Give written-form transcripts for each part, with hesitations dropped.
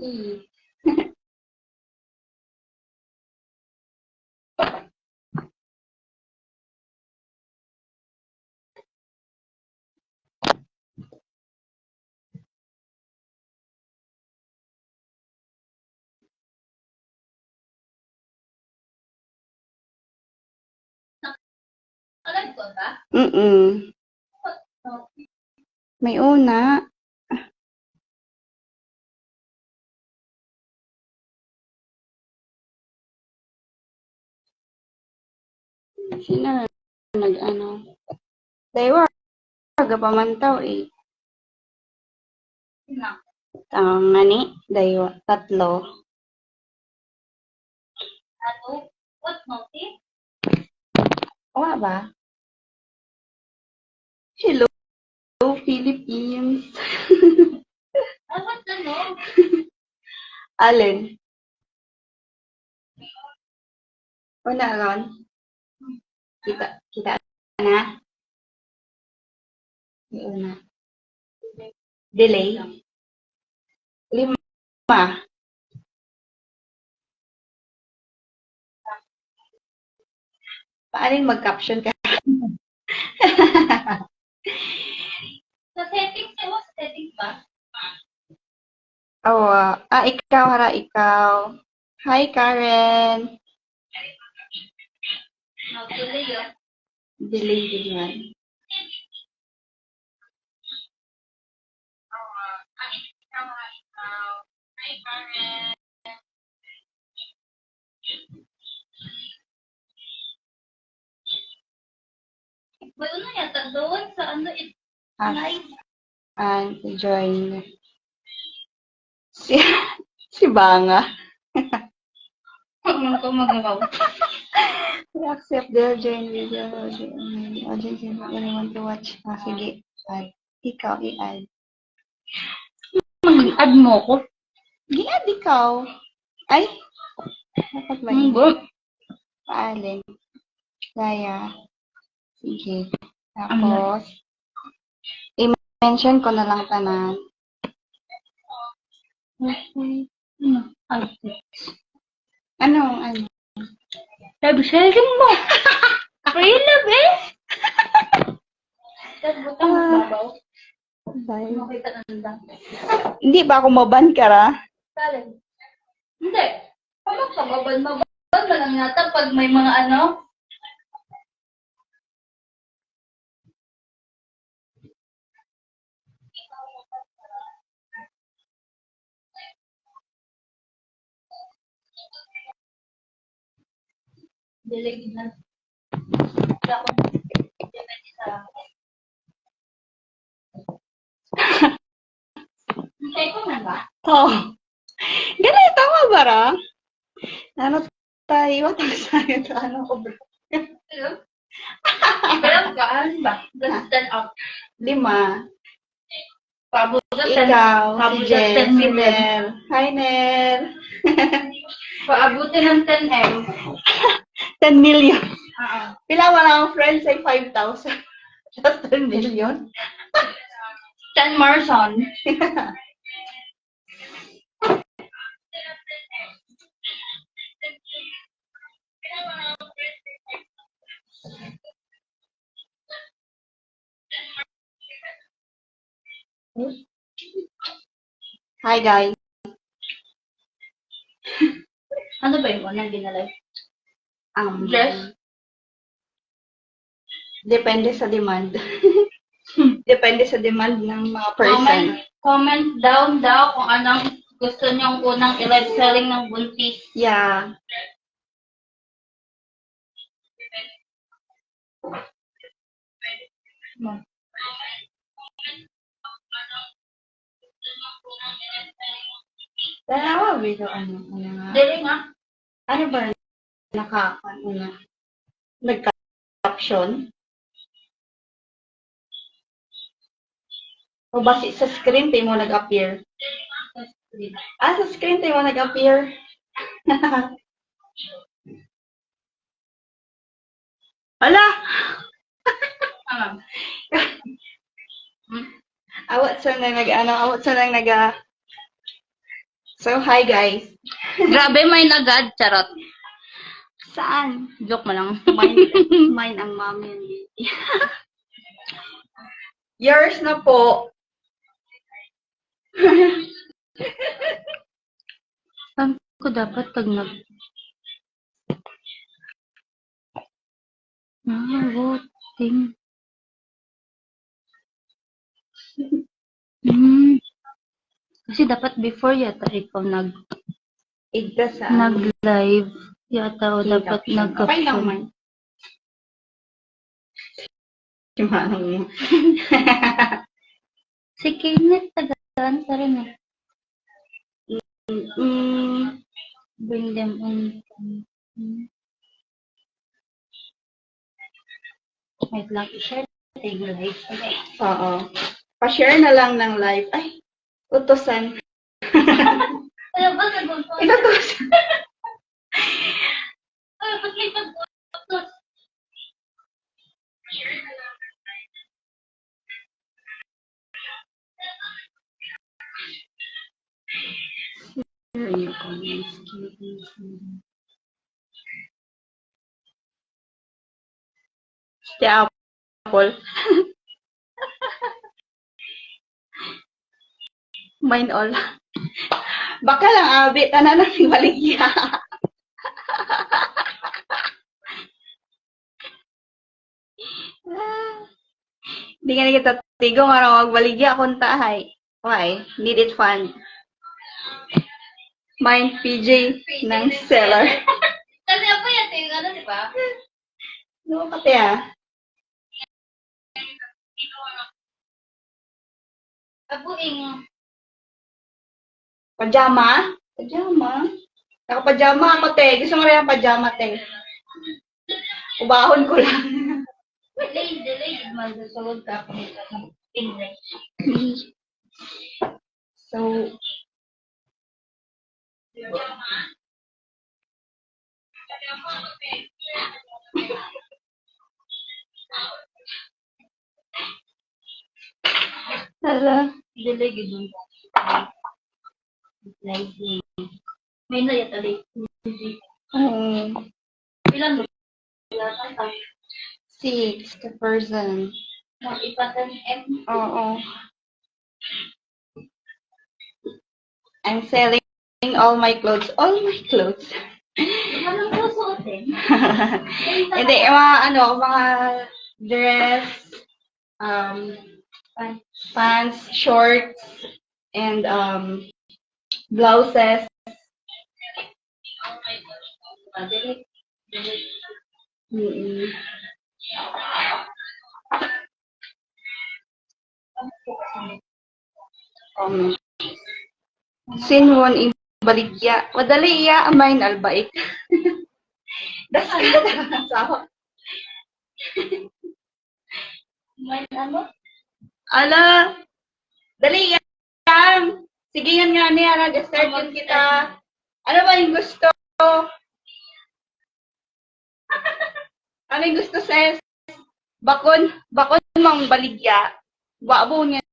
E. May una. Sino nag-ano? Daywa, pamantaw eh. Ngani, daywa, tatlo. What motive? Wala ba? Hello, Philippines. What's the no? Alin? Una ron? Kita na? May una. Delay? Lima. Paaling mag-caption ka? Sa settings, sa settings ba? Oh, ikaw, hara, ikaw. Hi, Karen. Tuloy yun. Delay din yan. Hi, Karen. May una yata doon sa ano, live. And join. Si Banga. Huwag ko magawa. We accept their join video. Audience if anyone to watch. Sige. Add. Ikaw, i-add. Mag-add mo ko. Gi-add ikaw. Ay. Dapat ba yun? Paalin. Gaya. Sige. Tapos, i-mention ko na lang tanan. Ano? Sabi, sharing mo. Free love eh. Tapos butang babaw. Bye. Makita na lang. Hindi ba ako maban ka ra? Talent. Hindi. Paano ka mabad ka lang yata pag may mga ano? Delegate na. Wala akong depende sa akin. Hintay ko na ba? Oo. Ganun, tama ba ra? Ano tayo? What tayo? Ano ko bro? Hello? Pero kaan ba? Just stand up. 5. Pabot sa Ikaw, si pabot sa Jess, 10 si million. Nel. Hi, Nel. Paabutin ng 10M. 10 million. Oo. Pila wala ang friends ay 5,000. Just 10 million. 10 Marson. Hi, guys. Ano ba yung unang ginalay? Dress? Depende sa demand. Depende sa demand ng mga person. Comment down daw kung anong gusto nyong unang i-live selling ng buntis. Yeah. Dalawa video ano nga. Dili nga. Ano ba nag-caption? O basi sa screen tayo mo nag-appear? Sa screen tayo mo nag-appear? Hala! Awat sa nang nag So, hi guys. Grabe, may nagad. Charot. Saan? Joke mo lang. Mine ang mommy and baby. Yours na po. Saan ko dapat pag voting. Kasi dapat before yata ikaw Igda sa nag-live yata o dapat Okay lang nag-caption. man. Manong. Si Kenneth tagaan pa rin eh. Bring them on. Wait lang, i-share natin yung live. Okay. Oo. Pa-share na lang ng live. Ay, utosan. Ano ba sagot ko? Inutosan. Ay, ba't may pag-utos? Si Apple. Mine all. Baka lang, abi. Tanan na si Baligya. Hindi nga na kita tigo. Marang magbaligya akong tahay. Why? Need it fun. Mine PJ ng seller. Kasi ako yan, yung ano, di ba? No, pati Abuing. Pajama? Pajama? Naka-pajama ako, te. Gusto mo rin ang pajama, te. Ubahon ko lang. Delay, magsasagot ka ako sa English. So, Hala. Delay, gano'n. May na yata late. Ilan mo? Yata. 6 the person. Ipatan M. Oo. I'm selling all my clothes. All my clothes. Anong susuotin? Hindi, mga dress, pants, shorts, and blouses. Delay. Sinwon ibaligya. Madali iya amain albaik. Das sawa. May ano? Ala, dali yan. Sige yan nga niya, nag-start yun kita. Ano ba yung gusto? Ano yung gusto, sis? Bakon mang baligya. Wabo niya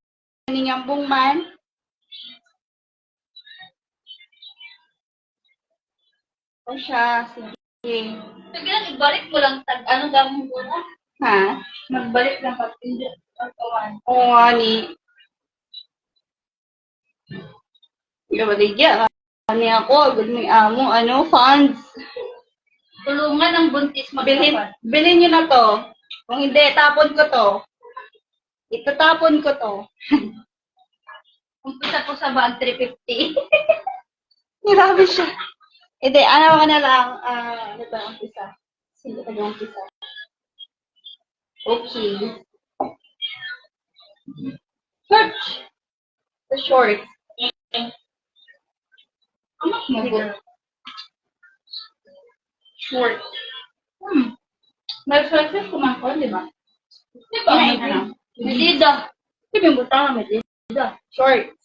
ninyambong man. O siya, sige. Sige lang, ibalik mo lang ano gamong muna. Ha? Magbalik ng pag-hindi. Oo nga ni. Baligya. Ano ako, good may amo, funds. Tulungan ng buntis magkapan. Bilhin nyo na to. Kung hindi, tapon ko to. Itatapon ko to. Umpisa po sa bag 350. Grabe siya. Hindi, ano ka na lang, ano ba ang umpisa? Sino ka yung umpisa? Okay. Search. The short. Ano mo? Short. May flexible kumangkon, di ba? Di ba? Medida. Di ba yung butang na medida? Shorts.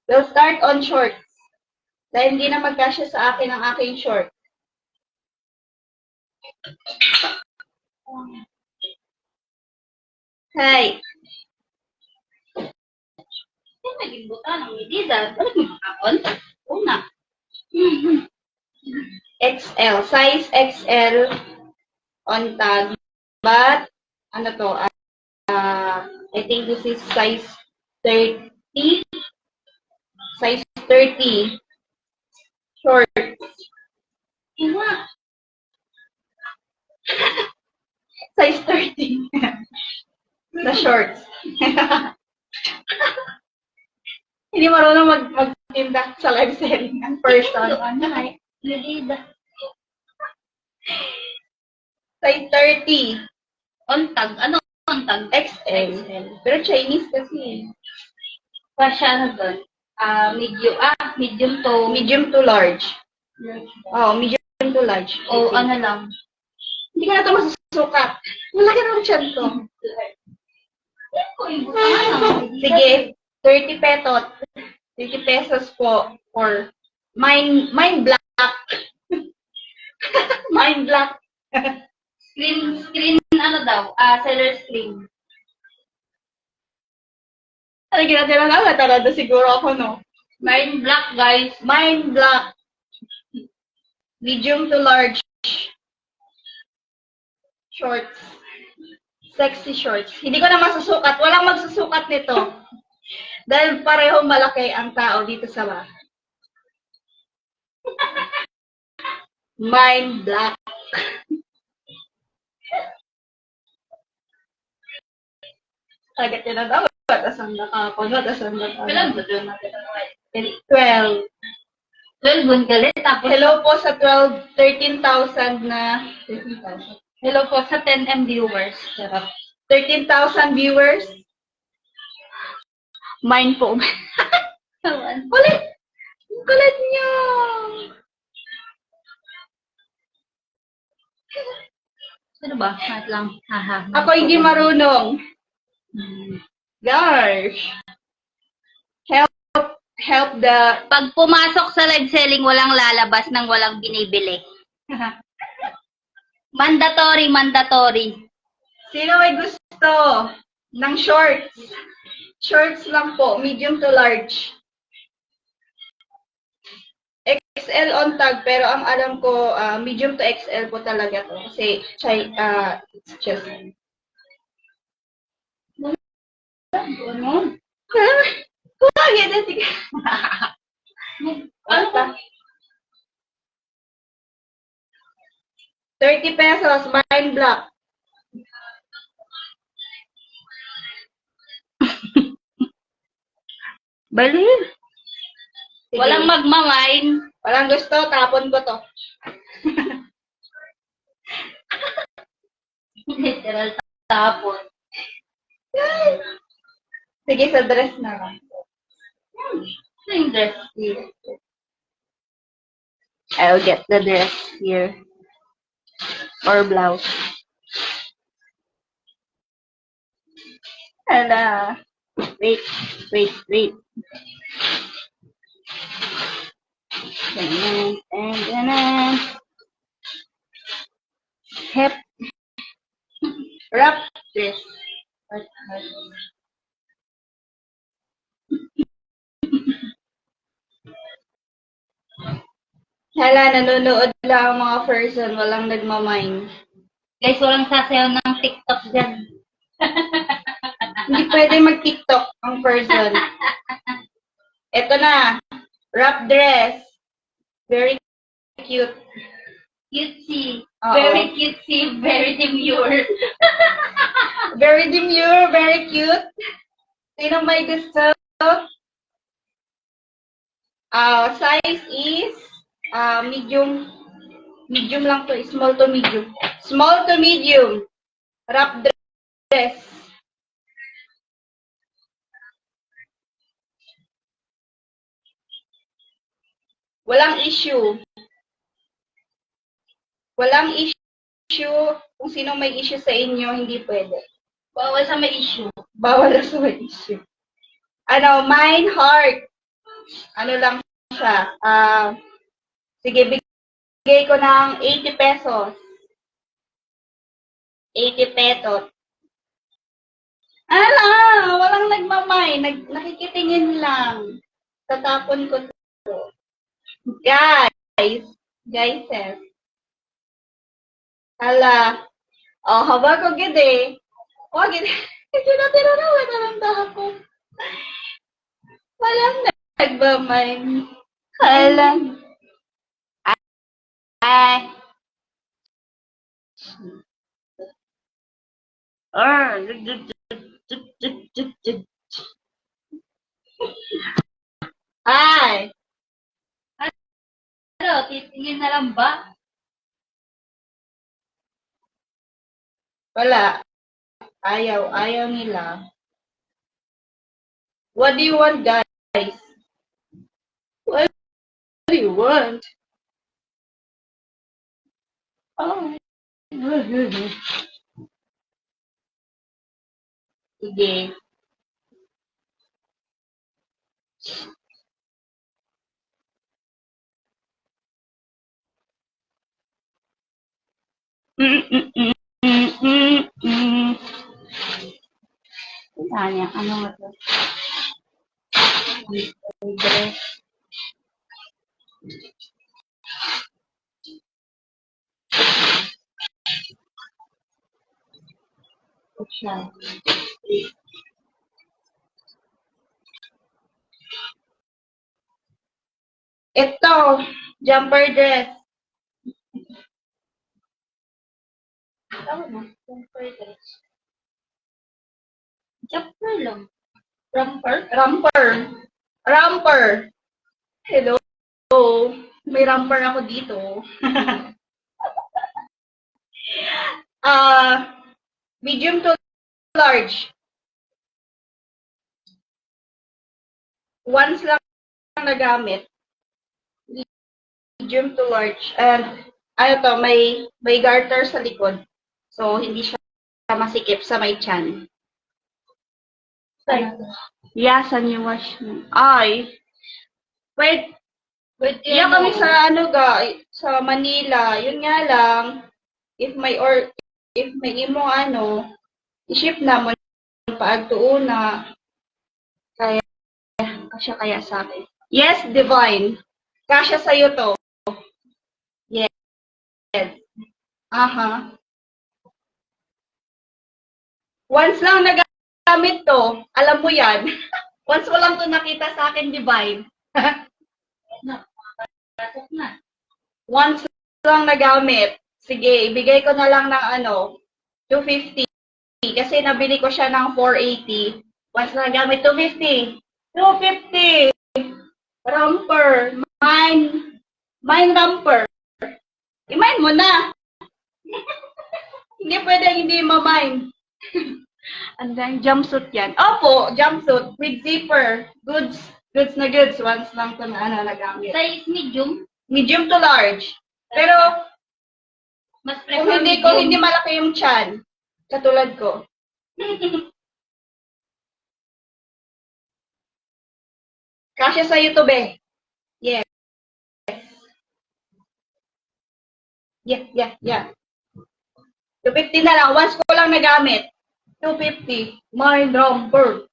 We'll start on shorts. Dahil hindi na magkasya sa akin ang aking short. Hi. naging buta ng medida. Balik mo kahapon. Una. XL. Size XL on tag. But, ano to? I think this is size 30. Size 30. Short. Yun nga. Size 30. Na shorts. Hindi marunong magtinda sa live selling ng person. Ano ay? Medida. Size 30. Ontag. Ano ontag? XL. Pero Chinese kasi. Pasya na doon. Medium to. Medium to large. Oh, medium to large. O ano lang. Hindi ko na ito masusukat. Malaki na ang tiyan ko. Sige, 30 petot. 30 pesos po for mine black. Mine black. Screen ano daw? Seller screen. Ano ginatira na? Natarado siguro ako, no? Mine black, guys. Mine black. Medium to large. Shorts. Sexy shorts. Hindi ko na masusukat. Walang magsusukat nito. Dahil pareho malaki ang tao dito sa bahay. Mine black. Agad yun na daw. Asan na kapunod? Asan na Kailan ba doon natin? 12. 12 bun galit. Tapos, Hello po sa 12, 13,000 na. 13,000. hello po sa 10M viewers. Sarap. 13,000 viewers. Mine po. Kulit! Kulit niyo! Ano ba? Kahit lang. Haha. Ako hindi marunong. Gosh. Help the... Pag pumasok sa live selling, walang lalabas nang walang binibili. Mandatory. Sino may gusto ng shorts? Shorts lang po. Medium to large. XL on tag, pero ang alam ko, medium to XL po talaga to. Kasi, it's just... Ano? Kumagin na, sige. Ano ba? 30 pesos, mine black. Bali. Sige. Walang magmamain. Walang gusto, tapon ko to. Literal tapon. Sige, sa dress na lang. Ano yung dress? Here. I'll get the dress here. Or blouse. And, wait. And, hip. Wrap dress. Hala, nanonood lang ang mga person, walang nagmamind. Guys, walang sasayaw ng TikTok dyan. Hindi pwede mag-TikTok ang person. Ito na, wrap dress. Very cute. Cutesy. Oo. Very cutesy. Very demure. Very demure, very cute. Sino may gusto? Size is medium lang to, small to medium. Small to medium. Wrap dress. Walang issue. Walang issue. Kung sino may issue sa inyo, hindi pwede. Bawal sa may issue. Bawal na sa may issue. Ano, mine heart. Ano lang siya. Sige, bigay ko ng 80 pesos. 80 pesos. Ala, walang nagmamay. Nakikitingin lang. Tatapon ko to. Guys. Guys. Hala. Oh, haba ko gid eh. Oh, gid. Kasi natira na wala ng ako. Walang nagmamay. Hala. Ay. Ay. Ano, titingin na lang ba? Wala. Ayaw nila. What do you want, guys? What do you want? Oh. Sige. Ano mo to? Siya. Ito, jumper dress. Tama na, jumper dress. Jumper lang. Romper. Hello. May romper ako dito. Medium to large. Once lang nagamit. Medium to large. And, ano to, may garter sa likod. So, hindi siya masikip sa may tiyan. Yeah, sa new wash. Ay. Wait. Iya kami sa sa Manila. Yun nga lang, if may imong i-ship na mo paagtuuna. Kaya sa akin. Yes, Divine. Kasya sa'yo to. Yes. Aha. Once lang nagamit to, alam mo yan. Once ko lang to nakita sa akin, Divine. Na. Once lang nagamit. Sige, ibigay ko na lang ng 250. Kasi nabili ko siya ng 480. Once na nagamit, 250. 250. Romper. Mine romper. I-mine mo na. Hindi pwede hindi ma-mine. And then, jumpsuit yan. Opo, jumpsuit with zipper. Goods na goods. Once lang ko na nagamit. Size medium? Medium to large. Pero, mas kung prefer hindi malaki yung tiyan, katulad ko. Kasya sa YouTube eh. Yes. Yeah. 250 na lang. Once ko lang nagamit. 250. My number.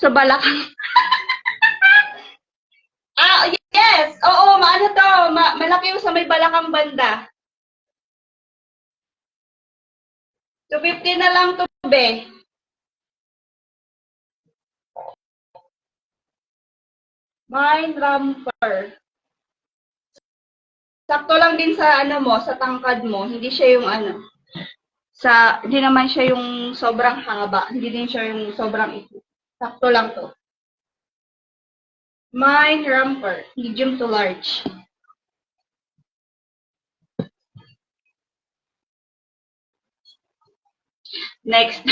Sa balakang. Yes! Oo, maano to. Malaki yung sa may balakang banda. 250 na lang to, be. Mine romper. Sakto lang din sa sa tangkad mo. Hindi siya yung hindi naman siya yung sobrang haba. Hindi din siya yung sobrang ito. Sakto lang to. Mine romper. Medium to large. Next.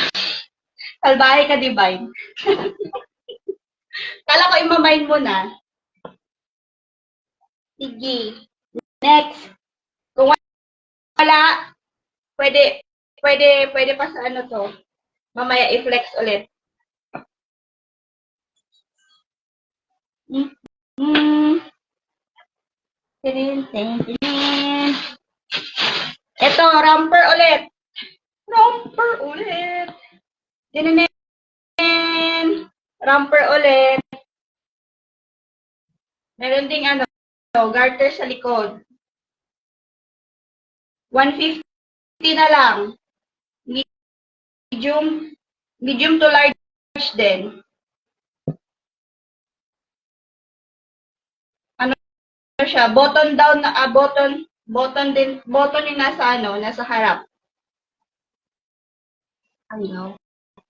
Salbahe ka, Divine. Kala ko imamine mo na. Sige. Next. Kung wala, pwede pa sa to. Mamaya i-flex ulit. Ito, romper ulit. Romper ulit. Dininin. Romper ulit. Meron ding ano, garter sa likod. 150 na lang. Medium, medium to large din. Ano siya? Button down na, button yung nasa ano, nasa harap. Ano?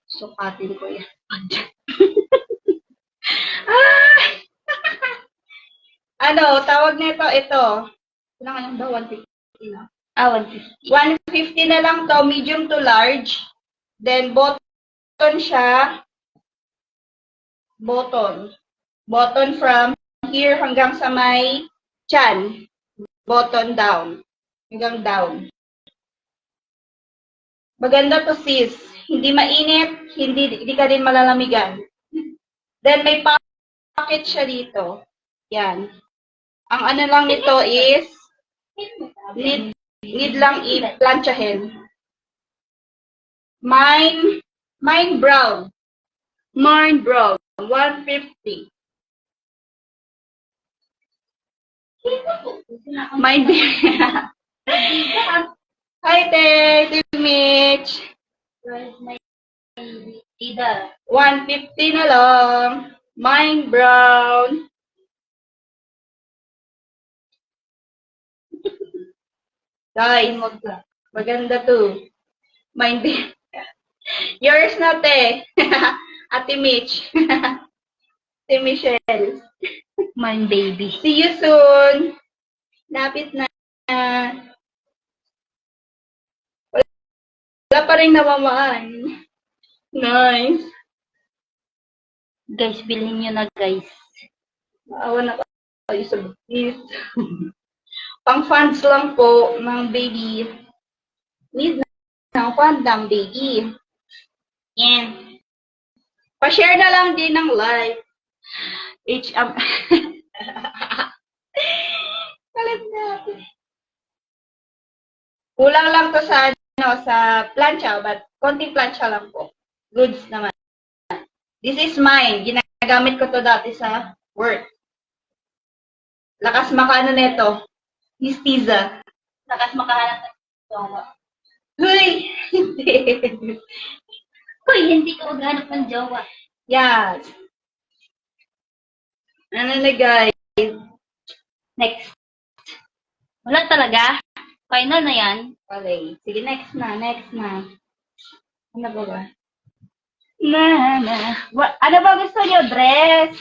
Sukatin ko yan. Ah! Ano, tawag nito, ito. Kailangan ba 150 na? 150. 150 na lang to, medium to large. Then, button siya. Button. Button from here hanggang sa may chan. Button down. Hanggang down. Maganda to sis. Hindi mainit, hindi ka din malalamigan. Then, may pocket siya dito. Yan. Ang ano lang nito is, need lang i-planchahin. Mine brown. Mine brown. 150. Mine Hi, Tay. Mitch. Where's my tida? 150 na lang. Mine brown. Guys, maganda to. Mine yours na, te. Ate Mitch. Ate Michelle. Mine baby. See you soon. Lapit na. Wala pa rin namamaan. Nice. Guys, bilhin nyo na guys. Maawa na kayo sa bukit. Pang funds lang po ng baby. Need ng fund ng baby. Yan. Pa-share na lang din ng live. Kalit na. Kulang lang to sa sa plancha, but konting plancha lang po. Goods naman. This is mine. Ginagamit ko to dati sa work. Lakas makaano neto. Histiza. Lakas makahanap ng jowa. Huy! Hindi. Uy, hindi ka maghanap ng jowa. Yes. Ano na guys? Next. Wala talaga. Final na yan. Okay. Sige, next na. Ano ba? Ano ba gusto niyo? Dress?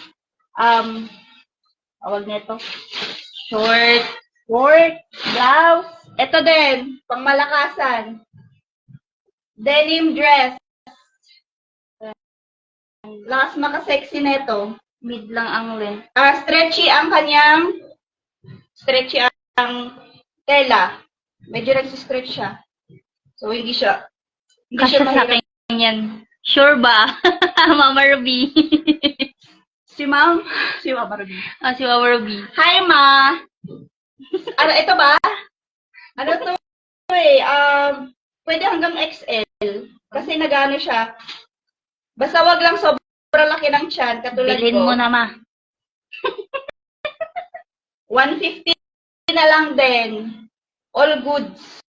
Tawag nito. Short, blouse. Ito din, pang malakasan. Denim dress. Lakas maka-sexy nito. Mid lang ang length. Stretchy ang tela. Medyo nagsi-stretch siya. So, hindi siya Kasya sa mahirap. akin yan. Sure ba? Mama Ruby. Si Ma'am Ruby. Si Mama Ruby. Hi, Ma! Ano, ito ba? Ano to eh, pwede hanggang XL. Kasi nagano siya. Basta wag lang sobrang laki ng tiyan, katulad Bilhin ko. mo na, ma. 150 na lang din. All goods.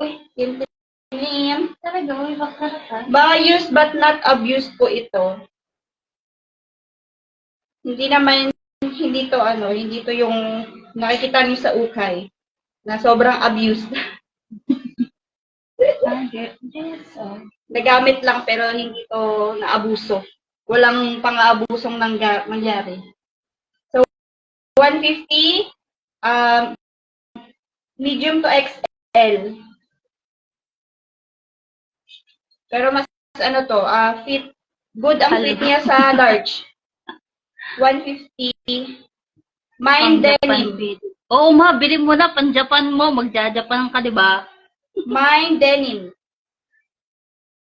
Uy, yun. Talaga, may baksarat ha? Mga used but not abused po ito. Hindi to yung nakikita niyo sa ukay na sobrang abused. Nagamit lang pero hindi to naabuso. Walang pang-aabusong nangyari. So, 150, medium to XL. Pero mas fit. Good ang fit niya sa large. 150. Mine denim. Oo, ma, bilhin mo na. Pan-Japan mo. Magja-Japan ka, di ba? Mine denim.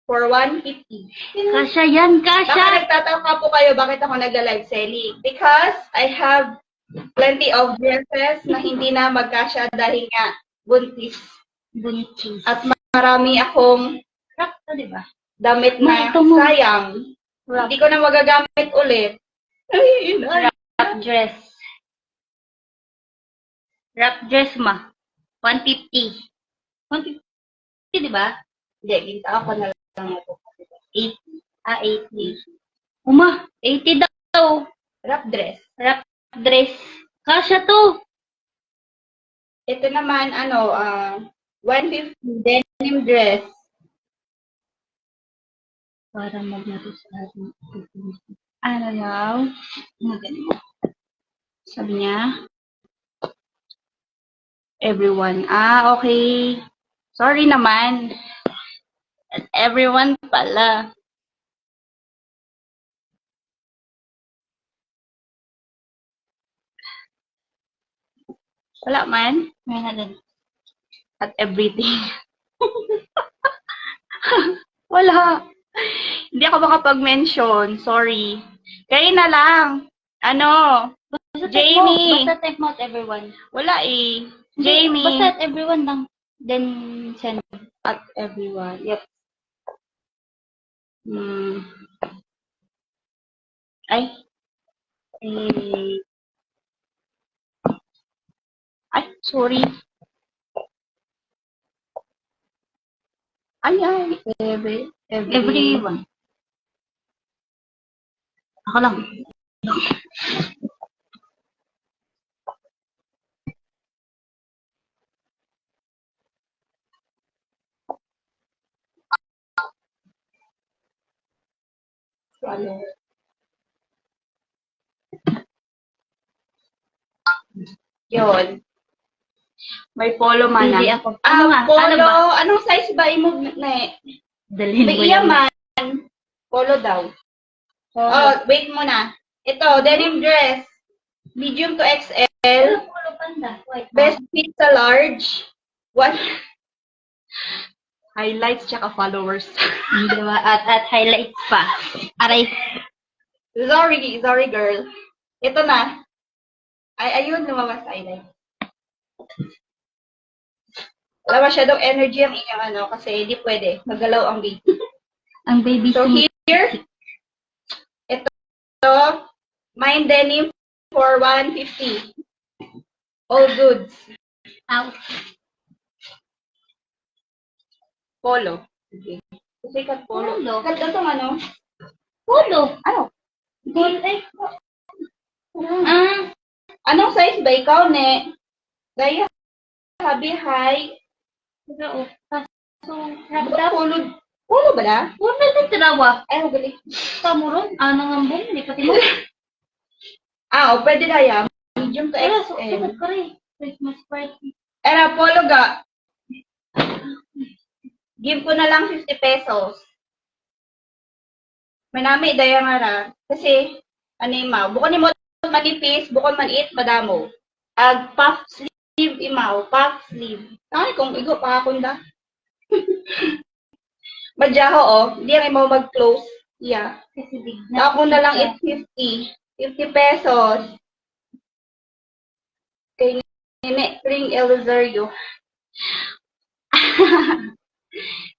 For 150. Kasya yan, Baka kasya. nagtataka po kayo bakit ako nag-live selling. Because I have plenty of dresses na hindi na magkasya dahil nga buntis. Buntis. At marami akong Wrap to, di ba? damit na Ito mo. sayang. Wrap. Hindi ko na magagamit ulit. Ay, yun ay. Wrap dress. Wrap dress ma. 150. 150, di ba? Hindi, ginta ako na lang ito. 80. 80. Uma, 80 daw. Wrap dress. Wrap dress. Kasya to. Ito naman, 150 denim dress. Para magnato sa ating ano daw? Maganda. Sabi niya, everyone. Okay. Sorry naman. Everyone pala. Wala man. May na din. At everything. Wala. Hindi ako makapag-mention. Sorry. Kayo na lang. Jamie. Basta type mo at everyone. Wala eh. Jamie. Basta at everyone lang. Then send. At everyone. Yep. Ay. Ay, sorry. Ay. Everyone. Ako lang. Yun. May polo man Hindi na. ako. Ano nga? Polo, Ano ba? anong size ba mo na? Dalhin mo Iya yan. man. Polo daw. Oh, wait muna. Ito, denim dress. Medium to XL. Polo panda. White. Best fit sa large. What? Highlights tsaka followers. Hindi ba? At highlights pa. Aray. Sorry girl. Ito na. Ayun, lumabas highlight. Wala masyadong energy ang inyong kasi hindi pwede. Magalaw ang baby. Ang baby So suit. here, ito, mine denim for 150. All goods. Out. Polo. Okay. Kasi kat polo. Polo. Kat itong Polo. Ano? Gold eh. Anong size ba ikaw, ne? Gaya, habi, hi. So, Ano ba polo? Polo ba na? Polo na tinawa. Ay, magali. Kamuron. Ano nga mo? Hindi pati mo. Pwede na yan. Medium to Pero, XL. sukat ko rin. Christmas party. Era, polo ga. Give ko na lang 50 pesos. Manami, daya nga ra. Kasi, bukon ni mo manipis, bukon maniit, madamo. Ag puff sleeve imaw, puff sleeve. Ay, kung igo pa akong da. Madyaho, hindi ang imaw mag-close. Yeah. Kasi big Ako na lang it 50. 50 pesos. Kay Nene Ring Elizario.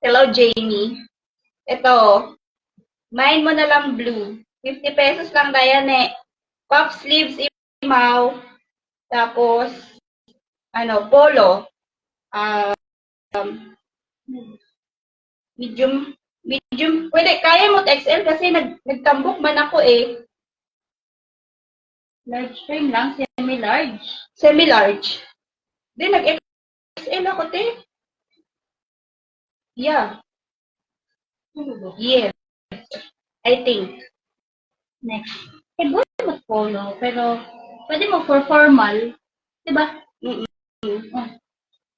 Hello, Jamie. Ito. Mine mo na lang blue. 50 pesos lang, Diane. Puff sleeves, imaw. Tapos, polo. Medium. Pwede, kaya mo XL kasi nagtambok man ako eh. Large frame lang. Semi-large. Semi-large. Then, nag-XL ako, te. Yeah. Yes. I think. Next. Eh, pwede mag-polo. Pero, pwede mo for formal. Diba?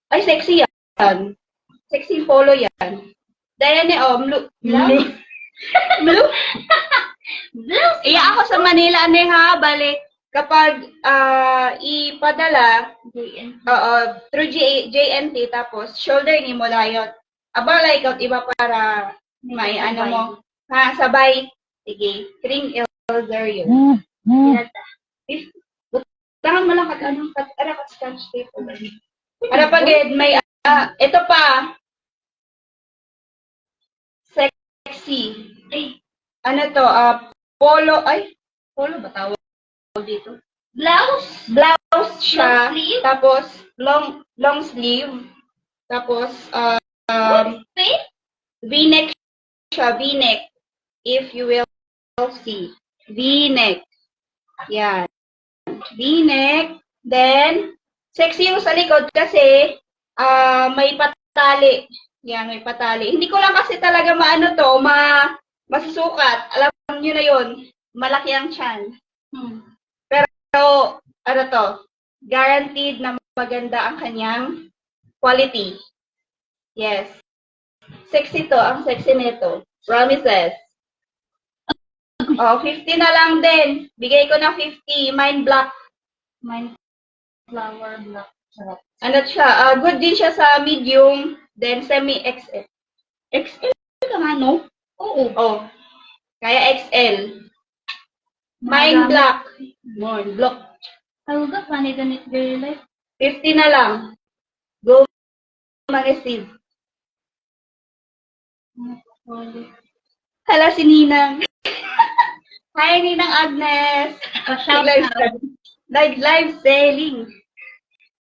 Ay, sexy yan. Sexy polo yan. Diane, blue. Blue? Blue? Blue. Iya ako sa Manila, ane ha, balik. Kapag ipadala, through JNT, tapos shoulder ni mo layot. Aba, like out, iba para may Sabay. mo. Ha, sabay. Sige, Ring Elder yun. Butangan mo lang kat scotch tape. Para pagid, may, ito pa, sexy. Ay, Ano to, polo ba tawag dito? blouse. Blouse siya, Long sleeve? tapos long sleeve, tapos Wait. V-neck siya, V-neck. If you will see. V-neck. Yan. V-neck. Then, sexy yung sa likod kasi may patali. Yan, may patali. Hindi ko lang kasi talaga maano to, masusukat. Alam nyo na yun, malaki ang tiyan. So, ano to, guaranteed na maganda ang kanyang quality. Yes. Sexy to, ang sexy nito. Promises. Oh, 50 na lang din. Bigay ko na 50. Mine black. Mine flower black. Sarap. Ano siya? Good din siya sa medium. Then semi-XL. XL ka nga, no? Oo. Oh. Kaya XL. Mine black. Mine black. Ay, huwag ka, funny ganit girl life. 50 na lang. Go ma-receive. Hala si Ninang. Hi, Ninang Agnes. Pa-shout Nag-live out. Nag-live selling.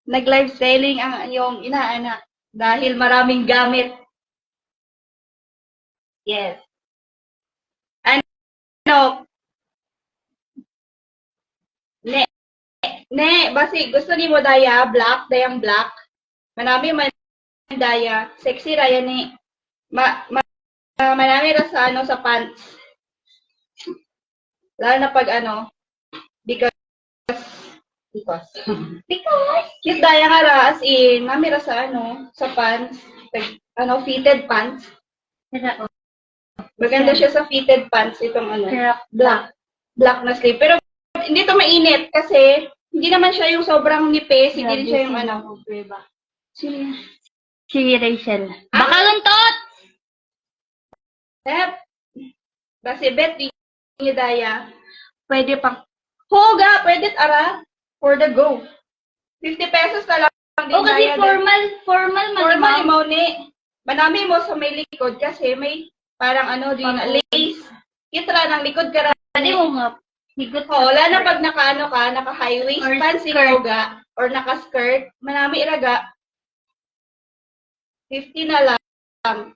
Nag-live selling ang iyong inaanak dahil maraming gamit. Yes. Ano? Basi gusto ni mo daya black, dayang black. Manami man daya, sexy raya ni. Manami ra sa ano sa pants. Lalo na pag ano, because cute daya nga ra, as in, mami ra sa ano, sa pants, fitted pants. Sarap. Maganda siya sa fitted pants, itong ano, Sarap. black na sleeve. Pero hindi to mainit kasi hindi naman siya yung sobrang nipis, hindi rin siya yung ano. Sino yan? Si Rachel. Baka luntot! Tep. Kasi bet ni Daya, pwede pang, Hoga, pwede ara, for the go. 50 pesos na lang din O, kasi Daya. formal man. Formal mo ni. Manami mo sa may likod kasi may parang ano din, lace. Kitra ng likod ka Pwede mo nga. Higot Oh, wala na pag naka-ano ka, naka-high waist Or pants skirt. Hoga, or naka-skirt, manami iraga. 50 na lang.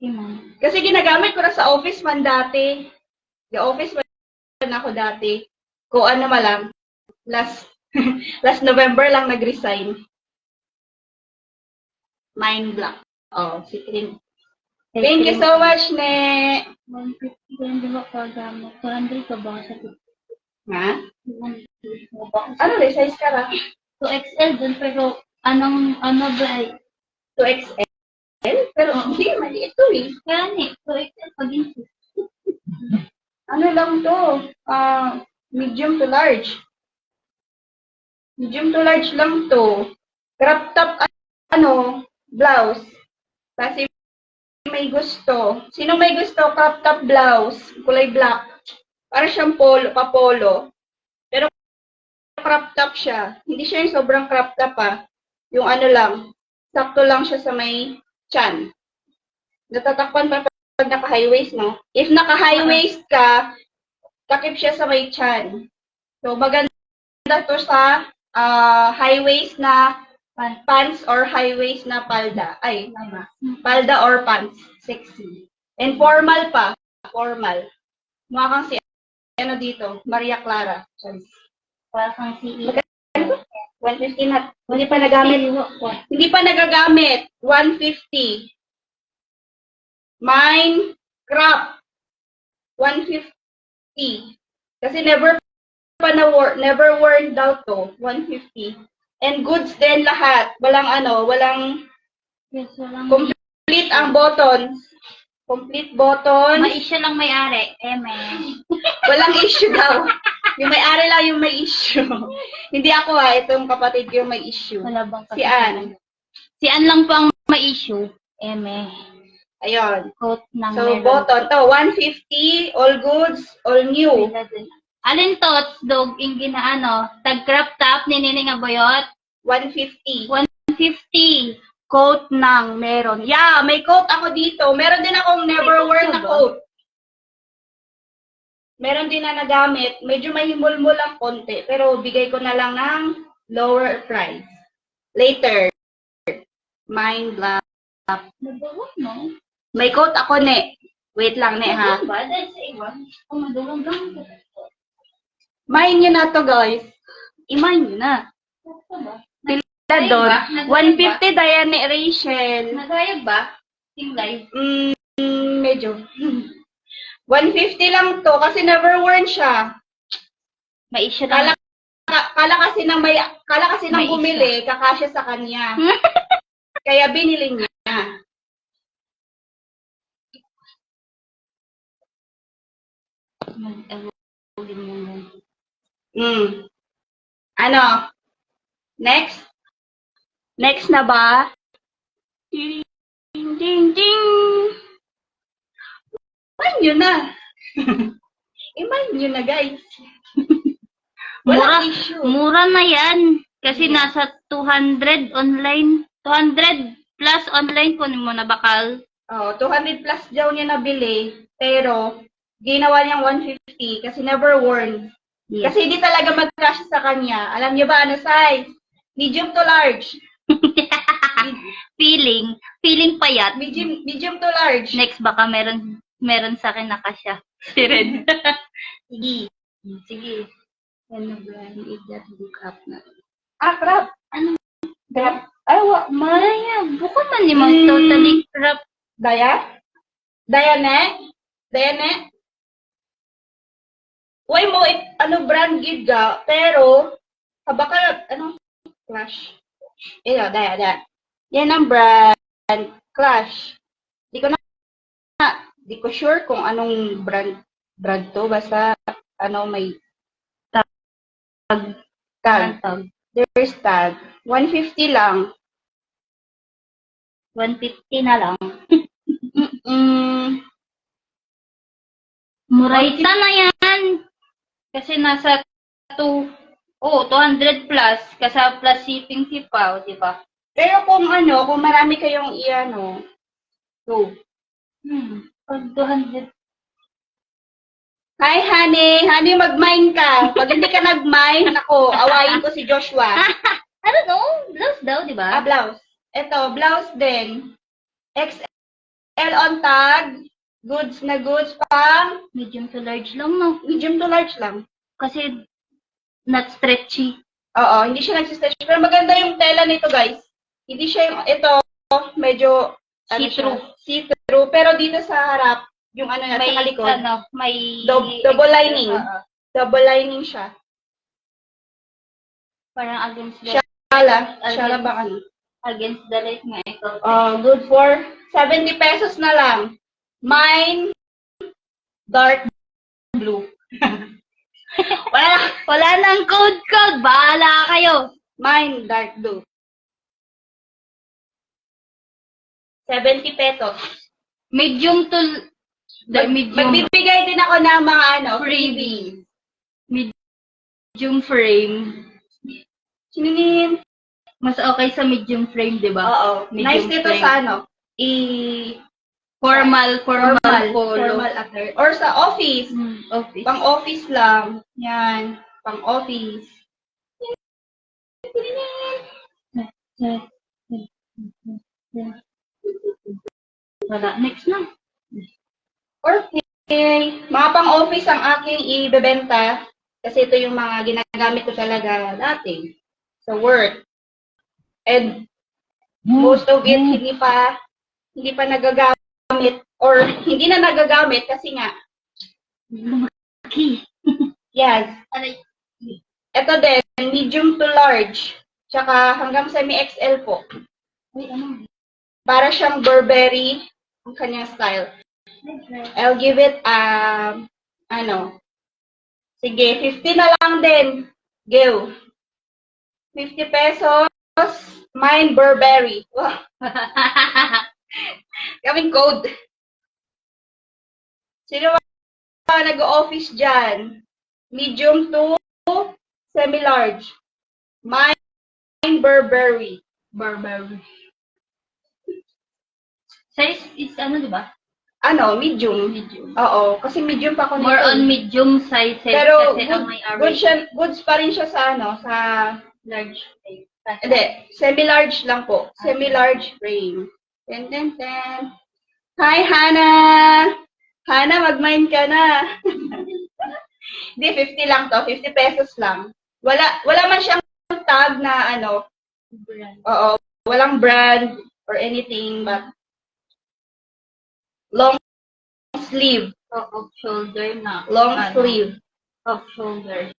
Iman. Kasi ginagamit ko na sa office man dati. Sa office man ako dati. Kung ano man lang. Last November lang nag-resign. Mind block. Oh, si Trin. Thank you so much, Ne. 150 ka hindi ba kagamit? 200 ka ba sa Ha? 200 ka ba? Ano, resize ka ra? 2XL dun, pero ano ba ay? 2XL? Pero hindi, mali ito eh. Kaya ni, 2XL pag inches. Ano lang to? Medium to large. Medium to large lang to. Crop top, blouse. Kasi may gusto. Sino may gusto? Crop top blouse. Kulay black. Para siyang polo. Pero crop top siya. Hindi siya yung sobrang crop top Yung ano lang. Sakto lang siya sa may chan. Natatakpan pa pag naka-high waist, no? If naka-high waist ka, takip siya sa may chan. So, maganda to sa high waist na pants or high waist na palda. Ay, tama. Palda or pants. Sexy. And formal pa. Formal. Mukha kang si, dito, Maria Clara. Sorry. Para kang si 150 na. Hindi pa nagamit. Hindi pa nagagamit. 150. Mine, crop. 150. Kasi never worn daw to. 150. And goods din lahat. Walang yes, walang complete ang buttons. Complete buttons. ma-issue lang may-ari. Man. Walang issue daw. Yung may-ari lang yung may issue. Hindi ako itong kapatid ko yung may issue. Wala bang Si Ann. Si Ann lang po ang ma-issue. Ayun. Coat ng So, button. To, 150, all goods, all new. Alin tots, dog, yung ginaano, tag crop top ni Nining Aboyot, 150. 150. Coat ng meron. Yeah, may coat ako dito. Meron din akong never wear na coat. Meron din na nagamit. Medyo may himulmul ang konti. Pero bigay ko na lang ng lower price. Later. Mine black. Madulang, no? May coat ako, ne. Wait lang, ne, ha? Madulang ba? Dahil sa iba, kung madulang lang. Mine nyo na to, guys. I-mine nyo na. Ito ba? Pila doon. 150 Diane Rachel. Nagayag ba? Yung live. Medyo. 150 lang to kasi never worn siya. May issue na. Kala kasi nang May bumili, kakasya sa kanya. Kaya binili niya. Ano? Next? Next na ba? Ding, ding, ding. Iman nyo na. Iman nyo na, guys. Walang issue. Mura na yan. Kasi nasa 200 online. 200 plus online kunin mo na bakal. Oh, 200 plus daw niya nabili. Pero, ginawa niyang 150 kasi never worn. Yes. Kasi hindi talaga mag-crush sa kanya. Alam niyo ba ano size? Medium to large. Feeling payat. Medium to large. Next baka meron sa akin na kasya. Si Red. Sige. Sige. Ano brand is that book up na? Ah, crap. Ano? Crap. Ay, Maya, buka man ni mga totally crap. Diane? Uy mo, ano brand gid ga, pero, kabaka, ano, Clash. Daya. Yan ang brand, Clash. Di ko sure kung anong brand to, basta, ano, may tag. There's tag. 150 lang. 150 na lang. Mm, Murayta na yan. Kasi nasa 200 plus. Kasi plus shipping fee pa, di ba? pero kung marami kayong go. Pag 200. Hi, honey, mag-mine ka. Pag hindi ka nag-mine, ako, awayin ko si Joshua. Ano no? Blouse daw, di ba? Blouse. Ito, blouse din. XL on tag. Goods na goods pang Medium to large lang, no? medium to large lang. Kasi not stretchy. Oo, hindi siya nagsistretch. Pero maganda yung tela nito, guys. Hindi siya ito, medyo, See-through. See-through. Pero dito sa harap, yung sa kalikod, may double lining. Double lining siya. Parang against the Shala ba against the light nga ito. Good for 70 pesos na lang. Mine, dark blue. Wala nang code. Bahala kayo. Mine, dark blue. 70 pesos. Medium to Magbibigay din ako ng mga freebie. medium frame. Sininin? Mas okay sa medium frame, di ba? Oo. Medium Nice dito frame. sa Formal polo. formal attire. Or sa office. Office. Pang office lang. Yan. Pang office. Wala. Next na. Okay. Mga pang-office ang aking ibebenta. Kasi ito yung mga ginagamit ko talaga dati sa work. And most of it hindi pa nagagamit or hindi na nagagamit kasi nga Lumaki. yes. Ito din, medium to large. Tsaka hanggang semi-XL po. Uy, ano? Para siyang Burberry ang kanyang style. I'll give it, sige, 50 na lang din. Go. 50 pesos. Mine Burberry. Wow. Kaming code. Sino ba nag-office dyan? Medium to semi-large. Mine Burberry. Burberry. Size is ano, di ba? Ano, medium. Medium. Oo, kasi medium pa ako More nito. on medium sizes Pero kasi ang may goods pa rin siya sa ano, sa large size. hindi, semi-large lang po. Semi-large frame. Ten, ten, ten. Hi, Hana! Hana, mag-mine ka na. Hindi, 50 lang to. 50 pesos lang. Wala man siyang tag na ano. Brand. Oo, walang brand or anything, but long sleeve. Off shoulder na. Long Ano, sleeve. Off shoulder.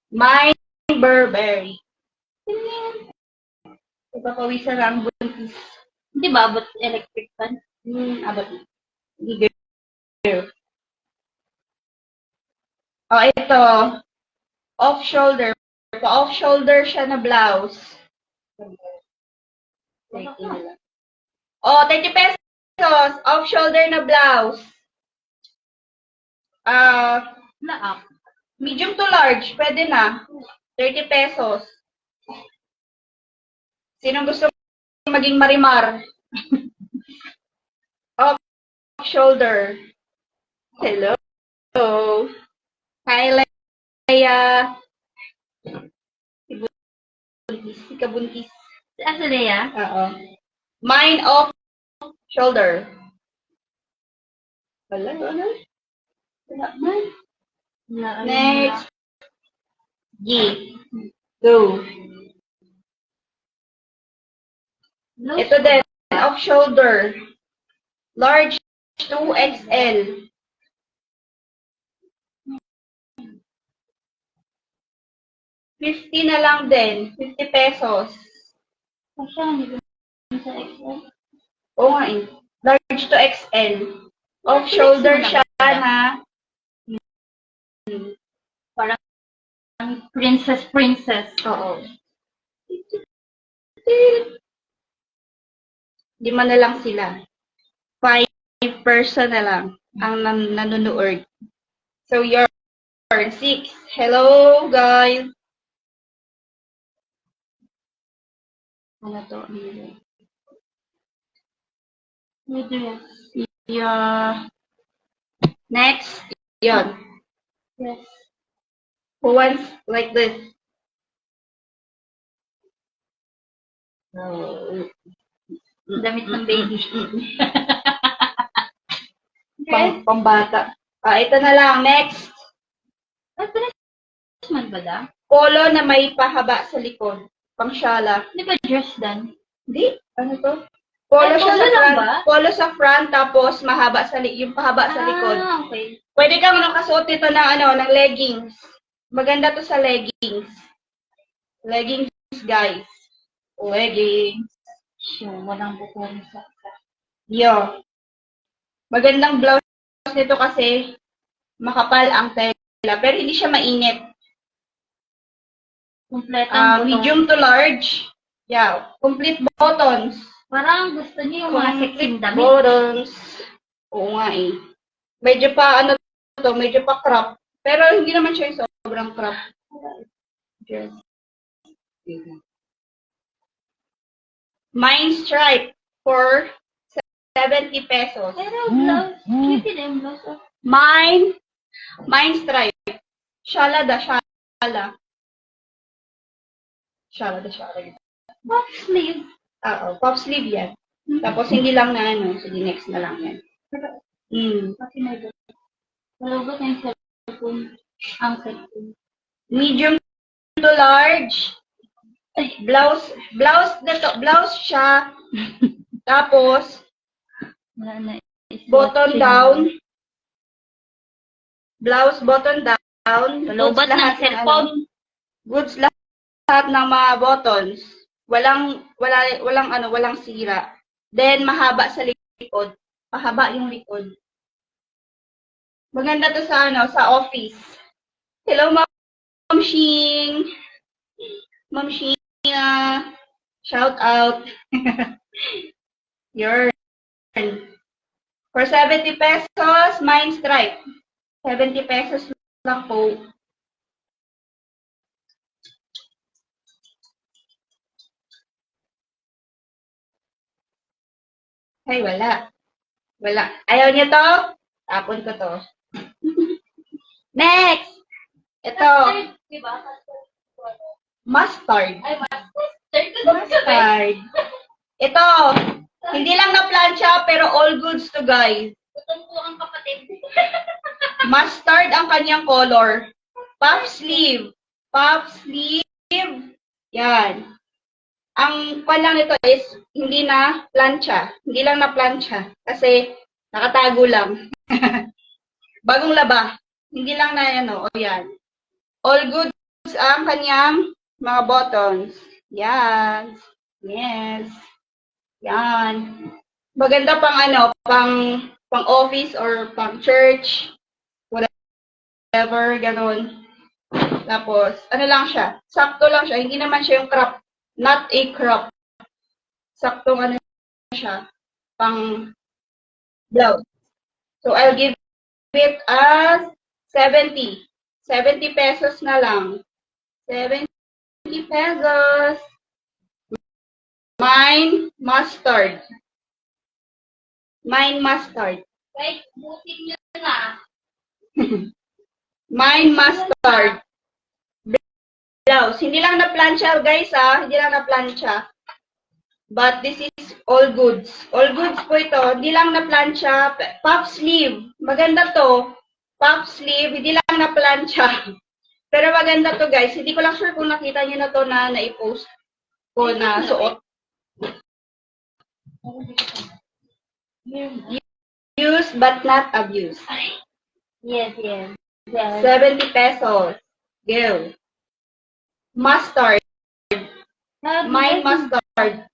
Mine Burberry. Ipapawisan lang buntis. Di ba? But electric fan? Abot. Hindi girl. Oh, ito. Off shoulder. Pa-off shoulder siya na blouse. Oh, 30 pesos. Off shoulder na blouse. Na-up. Medium to large. Pwede na. 30 pesos. Sino gusto maging marimar? Off shoulder. Hello. Hi, Leia. Si Kabuntis. Si Azalea? Oo. Mine off shoulder. Wala. Wala man. Next. G. Go. Ito din. Off shoulder. Large 2XL. $50 na lang din. 50 pesos. Kasya, hindi ko sa XL. Oo nga eh. Large to XL. Off shoulder siya na. Parang princess. Oo. 5 na lang sila. 5 person na lang ang nanonood. So, you're 6. Hello, guys. Ano to? Dress. Yeah. Next. Yon. Yes. Who wants like this? Damit ng baby. Pambata. Ito na lang. Next. Ay, dress man ba da? Polo na may pahaba sa likod. Pangsyala. Di ba dress dan? Hindi. Ano to? Polo Ay, siya polo sa lang front. ba? Polo sa front, tapos mahaba yung pahaba sa likod. Okay. Pwede kang nakasuot ito ng ng leggings. Maganda to sa leggings. Leggings, guys. Leggings. Sure, walang bukong sa... Yo. Magandang blouse nito kasi makapal ang tela. Pero hindi siya mainit. Kompletang butong. Medium to large. Yeah. Complete buttons. Parang gusto niyo yung mga sexy damit. Buttons. Oo nga eh. Medyo pa, medyo pa crop. Pero hindi naman siya yung sobrang crop. Just. Mine stripe for 70 pesos. Pero blouse, cute din yung blouse. Oh. Mine stripe. Shala. Puff sleeve. Puff sleeve yan. Tapos hindi lang na sige next na lang yan. Kasi may blouse. Malugot na yung cellphone. Ang cellphone. Medium to large. Blouse siya. Tapos Wala na. button down. Blouse button down. Malugot ng cellphone. Goods lahat ng mga buttons. Walang sira. Then mahaba sa likod. Pahaba yung likod. Maganda to sa office. Hello, Ma'am Shing. Ma'am Shing, shout out. Your for 70 pesos, mine stripe. 70 pesos lang po. Ay, wala. Wala. Ayaw niya to? Tapon ko to. Next! Ito, Di ba? mustard. Ay, master. Mustard. Ito, hindi lang na plancha, pero all goods to guys. Gutom po ang kapatid. Mustard ang kanyang color. Puff sleeve. Puff sleeve. Yan. Ang pan lang nito is hindi na plancha. Hindi lang na plancha. Kasi nakatago lang. Bagong laba. Hindi lang na yan o. Yan. All goods ang kanyang mga buttons. Yan. Yes. Yan. Maganda pang pang office or pang church. Whatever, ganun. Tapos, ano lang siya. Sakto lang siya. Hindi naman siya yung crop. Not a crop. Saktong ano siya. Pang blouse. So, I'll give it as 70. 70 pesos na lang. 70 pesos. Mine mustard. Mine mustard. Guys, butin nyo na. Mine mustard. Blouse. Hindi lang na plancha, guys, Hindi lang na plancha. But this is all goods. All goods po ito. Hindi lang na plancha. Puff sleeve. Maganda to. Puff sleeve. Hindi lang na plancha. Pero maganda to, guys. Hindi ko lang sure kung nakita nyo na to na na-post ko na suot. Use but not abuse. Yes, yes. Yes. 70 pesos. Go. Mustard. Mine mustard.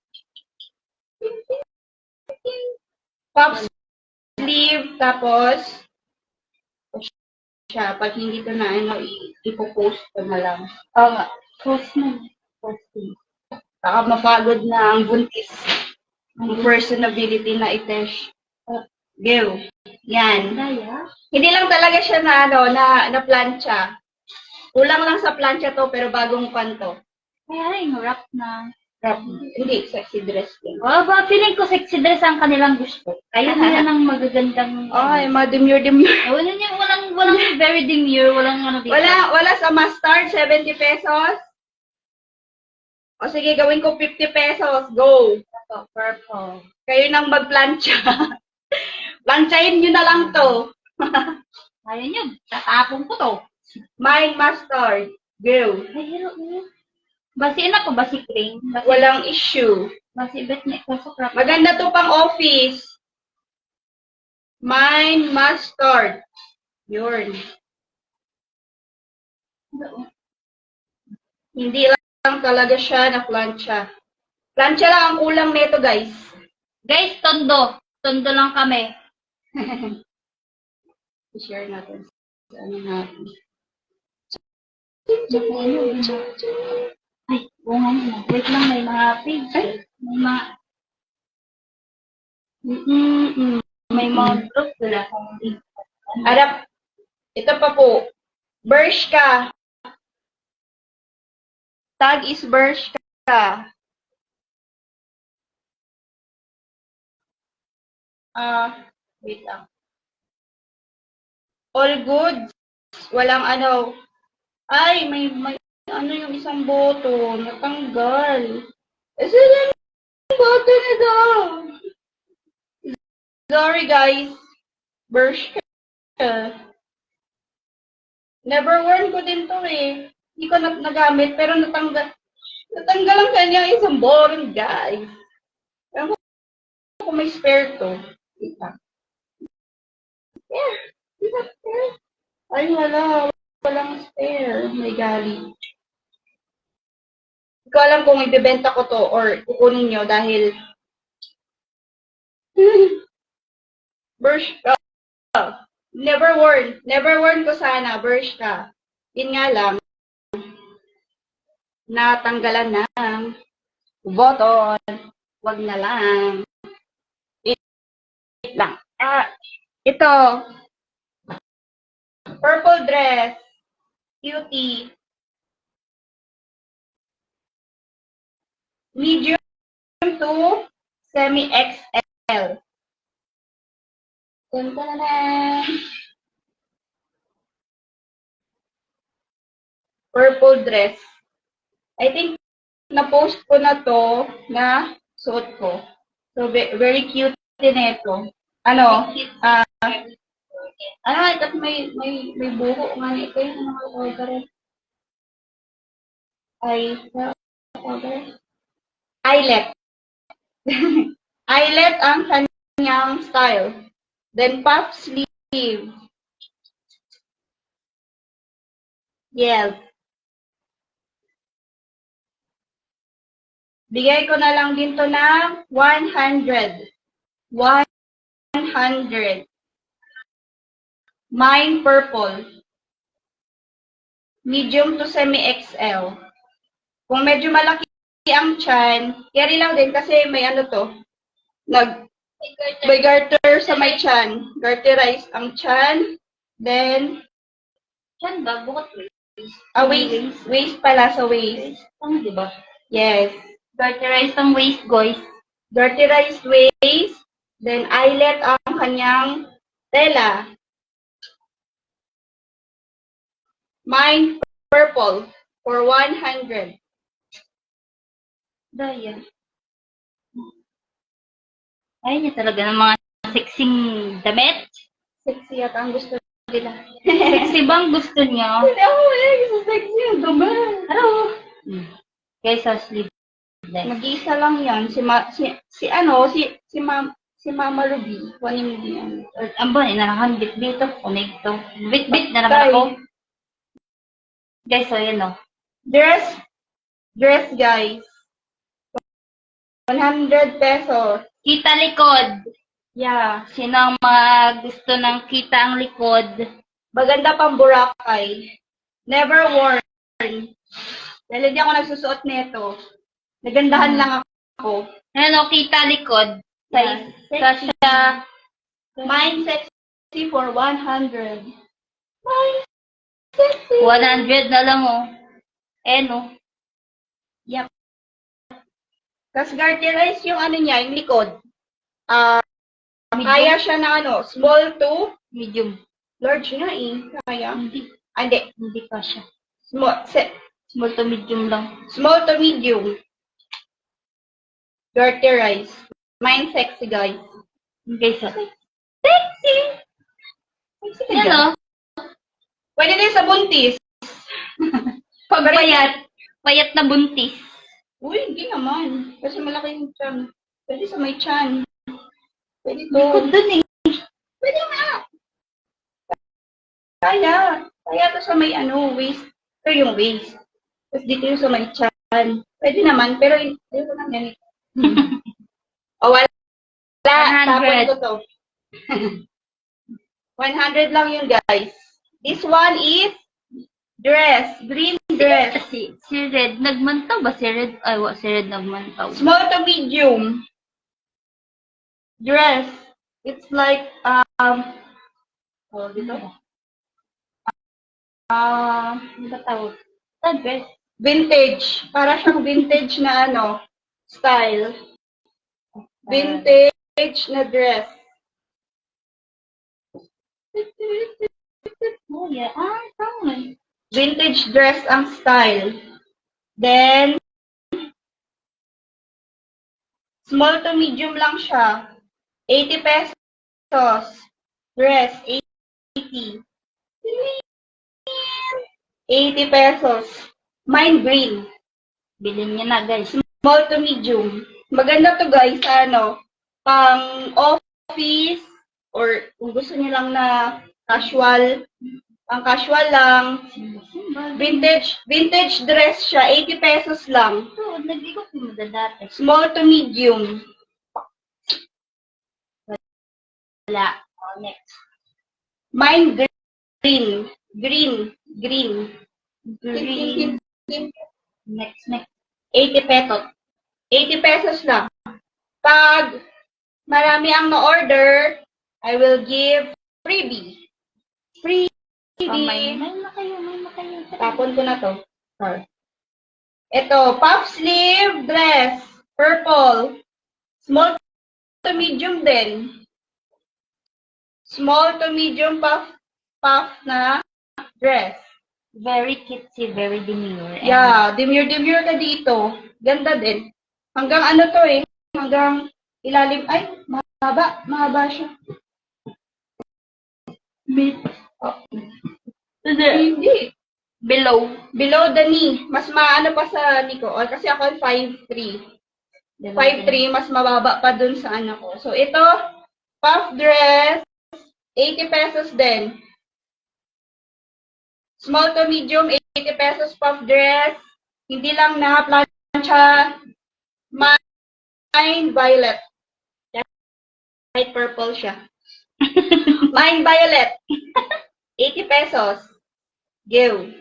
Puff sleeve. Tapos, siya. Pag hindi ko na, ipopost ko na lang. Oo nga. Post na. Posting. Baka mapagod na ang buntis. Ang personability na itesh. Go. Yan. Kaya? Hindi lang talaga siya na plancha. Kulang lang sa plancha to, pero bagong pan to. Kaya rin, wrap na. Hindi, sexy dress din. Oh, ba, feeling ko sexy dress ang kanilang gusto. Kaya nila ng magagandang... Ay, mga demure. Wala niya, walang very demure, walang ano dito. Wala sa mustard, 70 pesos. O sige, gawin ko 50 pesos. Go. Ito, purple. Kayo nang magplancha. Planchain nyo na lang to. Ayaw niyo, tatapon ko to. Mine mustard. Go. Ay, hero, basi na ko, basi cream. Basi, Walang issue. basi bet niya ko sa crap. Maganda to pang office. Mine mustard. Yun. Hindi lang talaga siya na plancha. Plancha lang ang kulang nito, guys. Guys, tondo. Tondo lang kami. I-share natin. Ano natin. Ay, bunga niya. Wait lang, may mga page. May mga... May mga group wala kong link. Arap. Ito pa po. Bershka. Tag is Bershka. Wait lang. All goods. Walang ano. Ay, may ano yung isang boto. Natanggal. Saan yung boto nito? Sorry, guys. Bershka. Never worn ko din to eh. Hindi ko nagamit, pero natanggal. Natanggal ang kanyang isang boron, guys. Ewan ko kung may spare to. Wait lang. Yeah. Spare. Ay, wala. Walang spare. May gali. Hindi ko alam kung ibebenta ko to or kukunin nyo dahil Bershka. Never worn. Never worn ko sana. Bershka. Yun nga lang. Natanggalan ng button. Wag na lang. Wait lang. Ito. Purple dress. Cutie. Medium to semi-XL. Dun, dun, dun, dun. Purple dress. I think na-post ko na to na suot ko. So, very cute din ito. Ano? Ito may buho nga na ito yung mga eyelet. Eyelet ang kanyang style. Then puff sleeve. Yes. Bigay ko na lang din to ng 100. 100. Mine purple. Medium to semi-XL. Kung medyo malaki ang tiyan, carry lang din kasi may ano to. May garter sa may tiyan. Garterize ang tiyan. Then, Yan ba? Bukod waist. waist pala sa waist. Tama, di ba? Yes. Garterize ang waist, guys. Garterized waist. Then, eyelet ang kanyang tela. Mine purple for 100. Daya. Ayun niya talaga ng mga sexing damit. Sexy at ang gusto nila. Sexy bang gusto niya? Hindi ako gusto sexy. Ang dumi. Ano? Guys, sa sleeve. Mag-iisa lang yan. Si Mama Ruby. Kunin mo yan. Ang ba, inarahan, bit-bit to, connecto. Bit-bit na naman ako. Guys, so yan o. Dress guys. 100 pesos. Kita likod. Yeah. Sino ang mga gusto ng kita ang likod? Maganda pang Boracay. Never worn. Dahil hindi ako nagsusuot nito. Nagandahan lang ako. Ano, kita likod. Yeah. Sasha. Mine sexy for 100. Mine sexy. 100 na lang o. No. Yep. Tapos garterize yung ano niya, yung likod. Kaya siya na ano, small to Medium. large nga eh. Kaya. Hindi. Hindi. Hindi pa siya. Small To medium lang. to medium. Garterize. Mine sexy guys. Okay, so. Sexy! Sexy ka dyan. Ano? Pwede din sa buntis. Pagpayat. Payat na buntis. Uy, hindi naman. Kasi malaki yung tiyan. Pwede sa may tiyan. Pwede Likod to. dun eh. Pwede nga. Kaya. Kaya to sa may ano, waist. Ito yung waist. Tapos dito yung sa may tiyan. Pwede naman, pero hindi ko lang ganito. O, wala. 100. Tapon ko to. 100 lang yun, guys. This one is dress. Green dress. Si Red, nagmantaw ba si Red? Ay, si Red nagmantaw. Small to medium. Dress. It's like, dito? Ano ba tawag? Dress. Vintage. Para siyang vintage na ano, style. Vintage na dress. Oh, yeah. Tama. Vintage dress ang style. Then, small to medium lang siya. 80 pesos. Dress, 80. 80 pesos. Mine green. Bilhin niya na, guys. Small to medium. Maganda to guys, ano, pang office or kung gusto niyo lang na casual, pang casual lang. Vintage dress siya, 80 pesos lang. Ito, nag-ikot mo na dati. Small to medium. Wala. Oh, next. Mine green. Green. Next. 80 pesos. 80 pesos lang. Pag marami ang na-order, I will give freebie. May na kayo. Tapon ko na to. Sorry. Ito, puff sleeve dress. Purple. Small to medium din. Small to medium puff na dress. Very cutesy, very demure. And Yeah, demure ka dito. Ganda din. Hanggang ano to eh, hanggang ilalim. Ay, mahaba siya. Oh, hindi. Below the knee. Mas maano pa sa knee ko. Kasi ako 5'3". 5'3", mas mababa pa dun sa ano ko. So, ito, puff dress, 80 pesos din. Small to medium, 80 pesos puff dress. Hindi lang na plancha, mine violet. Light purple siya. Mine violet. 80 pesos. Give.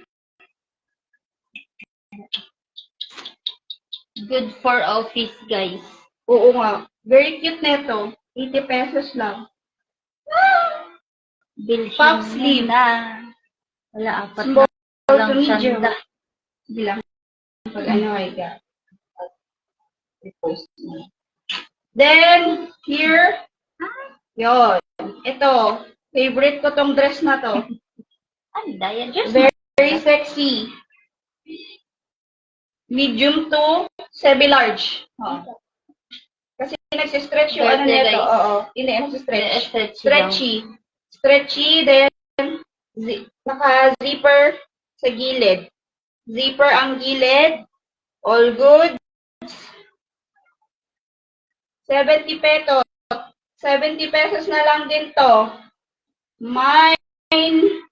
good for office, guys. Oo nga. Very cute neto. 80 pesos lang. Bilhin Puff mo sleeve. na. Wala, apat Small na lang to medium. sanda. Hindi lang. Pag ano ay ka. Repost mo. Then, here. Yon. Ito. Favorite ko tong dress na to. Ay, daya, just Very sexy. Medium to semi-large. Oh. Kasi nagsistretch yung ano Birthday, nito. guys. Oo. Hindi, nagsistretch. stretchy. Stretchy, then naka-zipper sa gilid. Zipper ang gilid. All good. 70 pesos. 70 pesos na lang din to. Mine.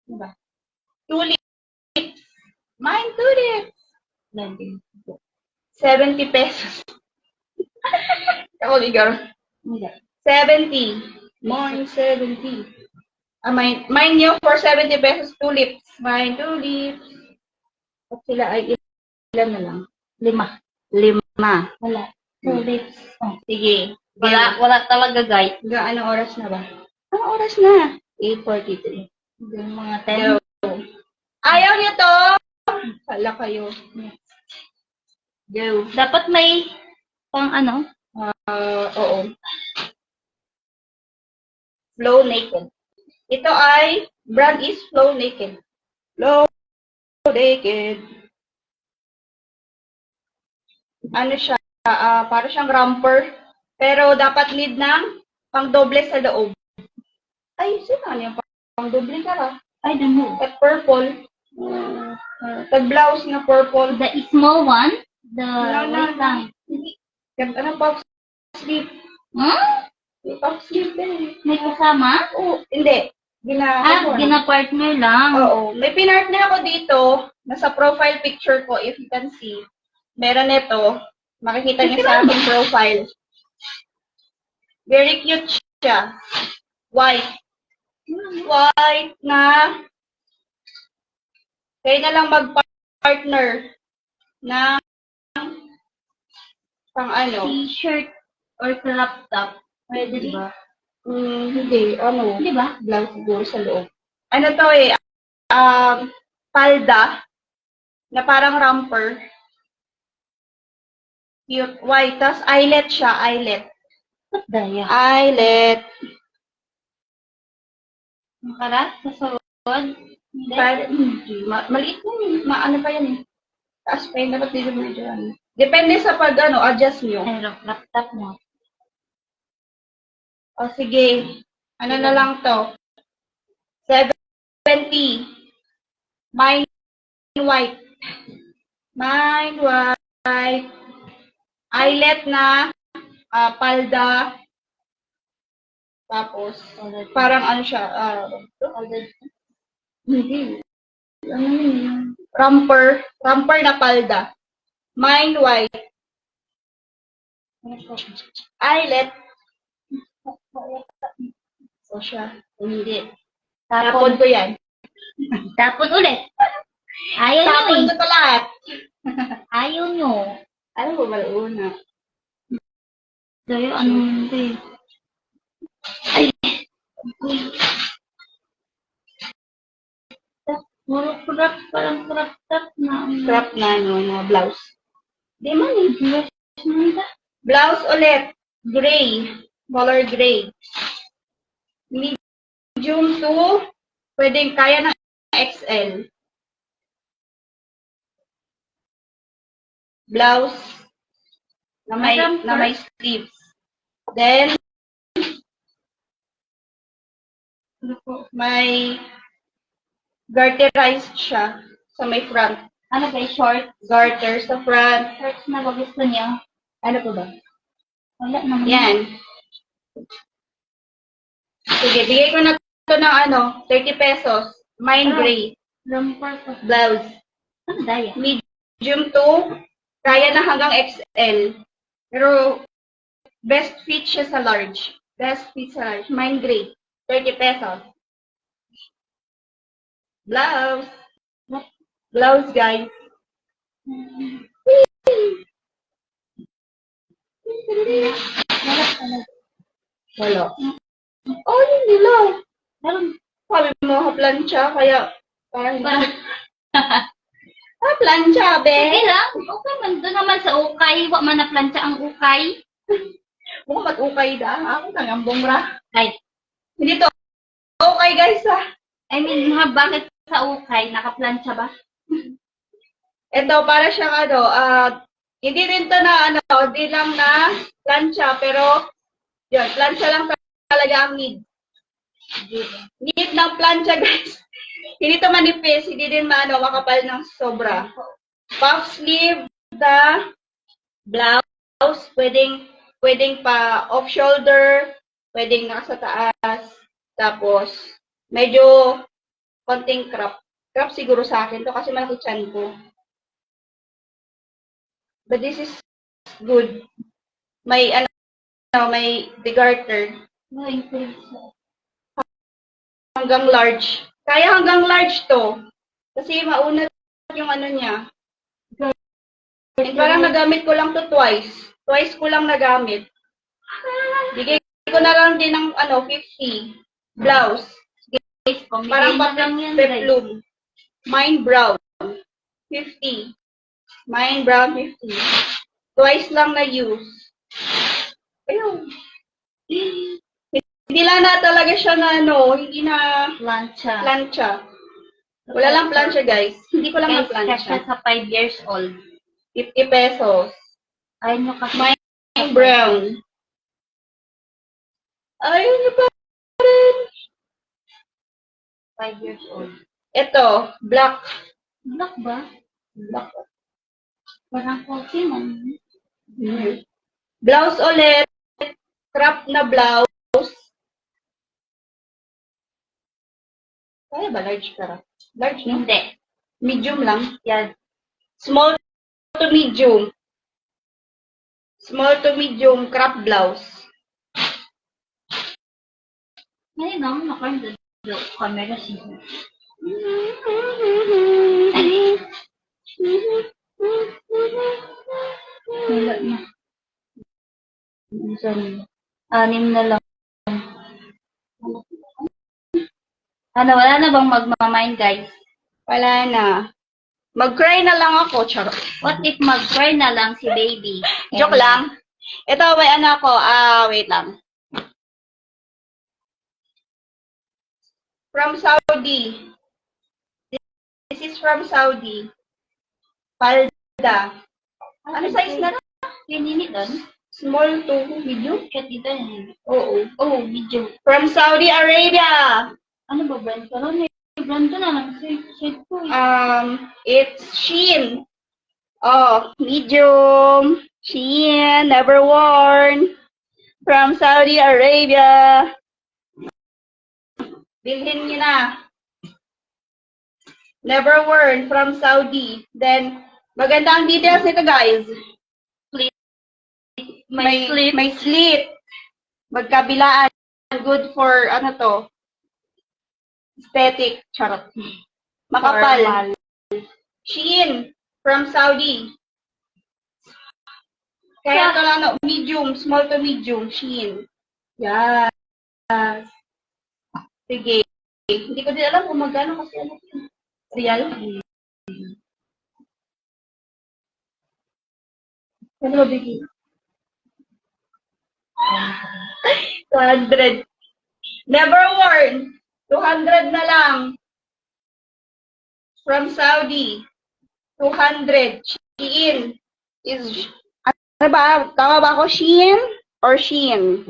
Diba? Tulips. Mine tulips. 70 pesos. Ako, Igor. Hindi. 70. Mine 70. Mine yung for 70 pesos tulips. Mine tulips. At sila ay ilan na lang? 5. Wala. Tulips. Oh, Sige. wala talaga, guys. Anong oras na ba? Anong oras na? 8:43. Yung mga 10. Ayaw niyo to? Kala kayo. Go. Dapat may pang ano? Oo. Flow Naked. Ito ay, brand is Flow Naked. Flow Naked. Ano siya? Para siyang romper. Pero dapat need ng pang doble sa loob. Ay, sino yan? Pang doble ka ra. I don't know. At purple. Tag-blouse na purple. The small one? The No. wait lang. Ganda ng puff sleeve. Hmm? Yung puff sleeve din. May kasama? Oo, hindi. Gina-partner lang. Oo. May pinartner ako dito. Nasa profile picture ko, if you can see. Meron ito. Makikita niyo sa aking profile. Very cute siya. White. White na. Kaya na lang mag-partner na pang ano. T-shirt or crop top. Pwede, di ba? Hindi. Ano? Di ba? Blouse siguro sa loob. Ano to eh? Palda na parang romper. Cute. White. Tapos eyelet siya. Eyelet. Daya. Eyelet. Makarat sa suod. Hindi. Maliit lang eh. Ano pa yan eh. Taas pa yun. Dapat dito medyo ano. Depende sa pag adjust nyo. Pero crop top mo. O sige. Ano na lang to? 70. Mine white. Mine white. Eyelet na palda. Tapos, parang ano siya, hindi. Ano yun? Romper. Romper na palda. Mine white. Eyelet. So siya. Hindi. Tapon ko yan. Tapon ulit. Ayaw nyo Tapon eh. ko to lahat. Ayaw nyo. Ano ba ba una? Dahil anong hindi. Ay. Puro crop, parang crop top na. Crop na, na blouse. Di man eh. Dress na. Blouse ulit. Gray. Color gray. Medium to, pwedeng kaya ng XL. Blouse na may sleeves. Then, may garterized siya sa may front. Ano ba, short? Garter sa front. Shorts na ba gusto niya? Ano po ba? Wala naman. Yan. Sige, bigay ko na ito ng 30 pesos. Mine gray. Lumper ko. Blouse. Ano daya? Medium to, kaya na hanggang XL. Pero, best fit siya sa large. Best fit sa large. Mine gray. 30 pesos. Blouse. Blouse, guys. Wala talaga. Wala. Oh, hindi lang. Meron. Sabi mo, plancha, kaya parang hindi. Parang, Plancha, be. sige lang. Okay man. Doon naman sa ukay. Wa man na plancha ang ukay. Mukhang mat-ukay da. Ako tangambong ra. Ay, Hindi to. Okay, guys, ah. I mean, bakit sa ukay? Nakaplansya ba? Ito, para siyang hindi rin to na hindi lang na plancha, pero yun, plancha lang talaga ang need. Need ng plancha, guys. Hindi to manipis, hindi din makapal ng sobra. Puff sleeve, the blouse, pwedeng pa off shoulder, pwedeng nasa taas, tapos medyo konting crop. Crop siguro sa akin to kasi malaki tiyan ko. But this is good. May may garter No, increase. hanggang large. Kaya hanggang large to. Kasi mauna yung niya. And parang nagamit ko lang to twice. Twice ko lang nagamit. Bigay ko na lang din ng 50. Blouse. Parang peplum. Mine brown. 50. Mine brown 50. Twice lang na use. Ayun. Hindi lang na talaga siya na hindi na Plancha. plancha. Wala lang plancha, guys. Hindi ko lang na Guys, plancha. siya sa 5 years old. 50 pesos. Ayaw nyo kasi. Mine brown. Ayun na pa rin. 5 years old. Ito, black. Black ba? Black. Parang coffee man. Blouse ulit. Crop na blouse. Kaya ba large ka? Large, no? Hindi. Medium lang. Yan. Small to medium. Small to medium crop blouse. Ngayon lang, nakaroon doon. Camera siya. Wala na. Sorry. 6 na lang. Wala na bang magmamind, guys? Wala na. Mag-cry na lang ako, charot. What if mag-cry na lang si baby? Joke lang. Ito, may anak ko. Wait lang. From Saudi. This is from Saudi. Palda. Ano size na? Kinini doon? Small to medium? Chat dito yan. Oo. Oh, video. From Saudi Arabia. Ano ba brand ka ron? Brand ko na lang. Shade ko. It's Shein. Oh, medium. Shein, never worn. From Saudi Arabia. Bilhin niyo na. Never worn from Saudi. Then, maganda ang details nito, guys. May slit. May slit. Magkabilaan. Good for, aesthetic. Charot. Makapal. Formal. Shein. From Saudi. Kaya ito lang, medium. Small to medium. Shein. Yes. Sige. Hindi ko din alam kung magkano kasi real. Ano ba bigay? 200. Never worn. 200 na lang. From Saudi. 200. Shein. Ano ba? Tama ba ako? Shein? Or Shein?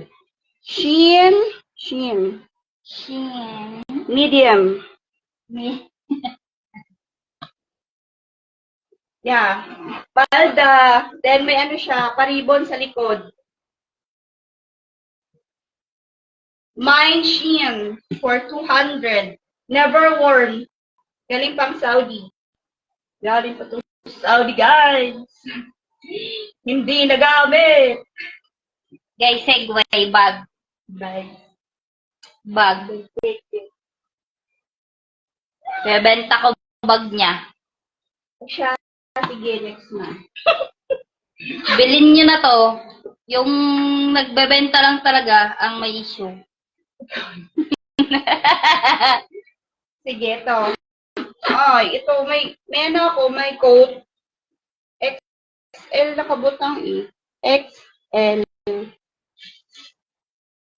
Shein. Shein. Shin. Medium. Me. Yeah. Palda. Then may ano siya, paribon sa likod. Mine Shein for 200. Never worn. Galing pang Saudi. Galing pa to Saudi, guys. Hindi nagamit. Guys, Segway bag. Bye. Bag. Bebenta ko bag niya. Siya, sige, next na. Bilhin nyo na to. Yung nagbebenta lang talaga ang may issue. Sige, ito. Ay, ito, may ano ako, may coat. XL, nakabutang E. XL.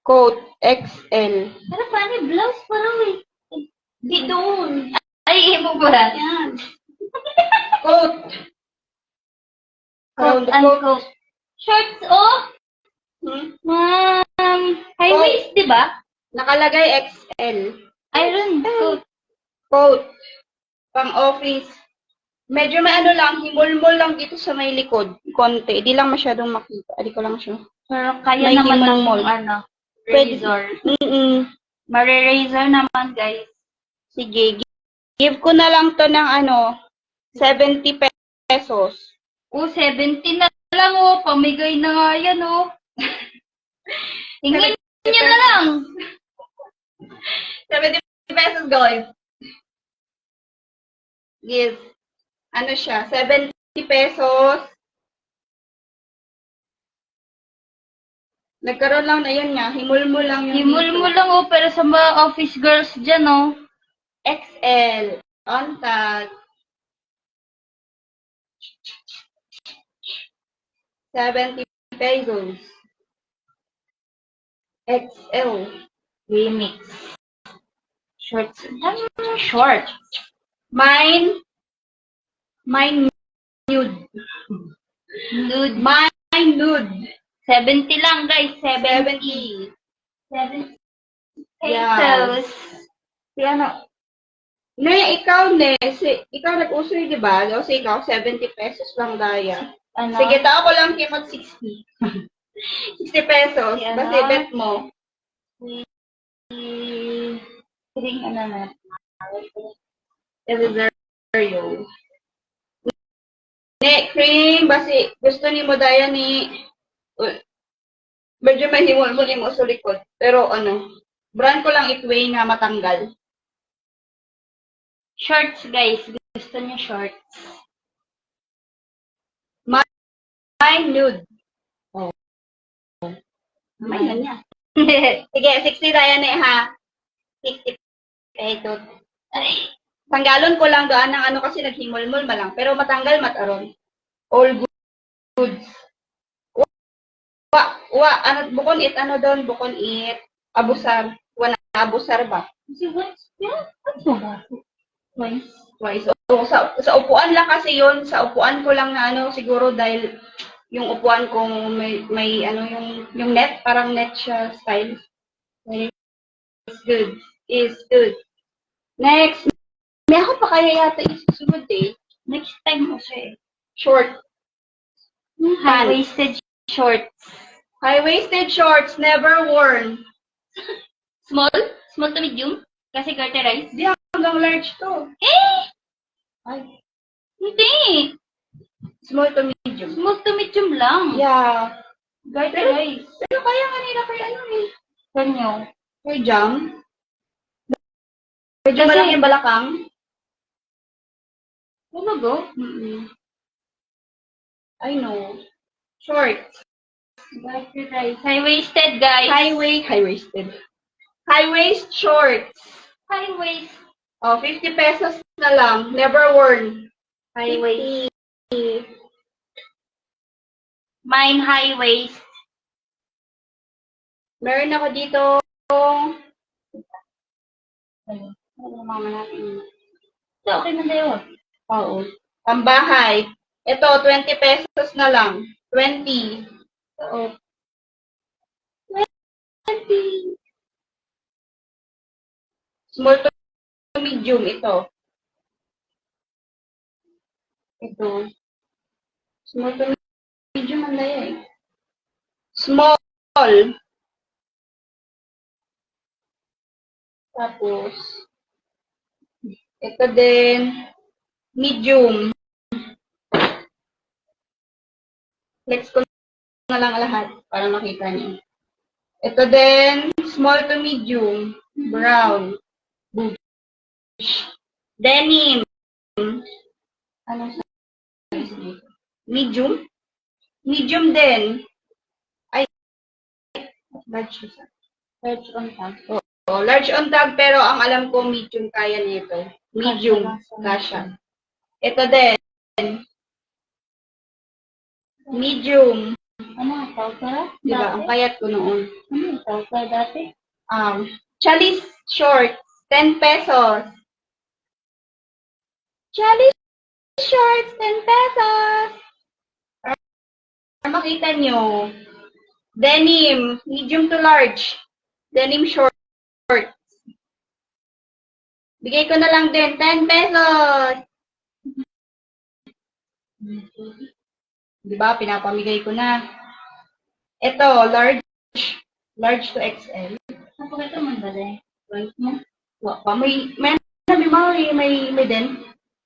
Coat, XL. Pero paano blouse parang may... Di doon. Ay, mo ba? Yan. Coat. Coat and coat. Shorts, oh! Hmm? High waist, di ba? Nakalagay XL. Iron coat. Coat. Pang office. Medyo may ano lang, himulmol lang dito sa may likod. Konti. Di lang masyadong makita. Di ko lang siya. Pero kaya May naman ng himulmol. Pwede. razor. Mm-mm. Mare-razor naman, guys. Sige. Give ko na lang to ng 70 pesos. Oh, 70 na lang, oh. Pamigay na nga yan, oh. Hingin nyo na lang. 70 pesos, guys. Yes. Ano siya? 70 pesos. Nagkaroon lang na yun nga. Himulmul lang yun. Himul mo lang, oh. Pero sa mga office girls dyan, oh. XL. On tag. 70 pesos. XL. Remix. Shorts. Short. Mine nude. Nude. Mine nude. 70 lang, guys. 70. 70 Yeah. pesos. Kaya ikaw, ikaw nag-uso yun, di ba? Kasi ikaw, 70 pesos lang daya. Ano? Sige, tao ko lang kayo mag 60. 60 pesos. Si ano? Basta bet mo. Ring ano na. Rosario. Cream, basi gusto ni mo daya ni medyo may himol mo ni mo sa likod. Pero brand ko lang Itway nga matanggal. Shorts, guys. Gusto niyo shorts. Mine nude. Oh. May na niya. Sige, 60 daya ni ha. 60 pesos. Ay, Tanggalon ko lang doon ng kasi naghimol-mol lang. Pero matanggal mataron. All goods. Bukon it, doon, bukon it. Abusar. Wala, abusar ba? si once. Yeah, once mo ba? Once. Twice. O, sa upuan lang kasi yun. Sa upuan ko lang na siguro dahil yung upuan ko may yung net, parang net siya style. It's good. It's good. Next. May ako pa kaya yata isusunod eh. Next time mo siya eh. Short. High-waisted shorts. High-waisted shorts, never worn. Small? Small to medium? Kasi garterized? Di hanggang large to. Eh! Ay, Hindi! small to medium. Small to medium lang. Yeah. Garterized. Pero kaya kanina kay Kanyo. Kay jam. Medyo Kasi- malaki yung balakang. Talaga? I know. Short. Garterized. High-waisted, guys. High-waisted. High-waist shorts. High-waist. Oh, 50 pesos na lang. Never worn. High-waist. 50. Mine high-waist. Meron ako dito Ayun. Ano mama natin? So, okay na tayo. Oo. Pambahay. Ito, 20 pesos na lang. 20. Oo. 20. Small to medium ito. Ito. Small to medium ang daya eh. Small. Tapos, ito din, medium. Flex ko na lang lahat para makita niyo. Ito din, small to medium. Brown. Bush. Denim. Ano size nito? Medium? Medium din. Ay, large siya. Large on tag. Oo, large on tag pero ang alam ko medium kaya nito. Medium. Kasha. Ito din. Medium. Ano ang tawag ka? Diba? Ang payat ko noon. Ano ang tawag ka dati? Chalice shorts. 10 pesos. Chalice shorts. 10 pesos. Para makita nyo. Denim. Medium to large. Denim shorts. Bigay ko na lang din. 10 pesos. Diba? Pinapamigay ko na. Ito, large. Large to XL. Ano ba ito mandali? Right mo? Wa pa. May den.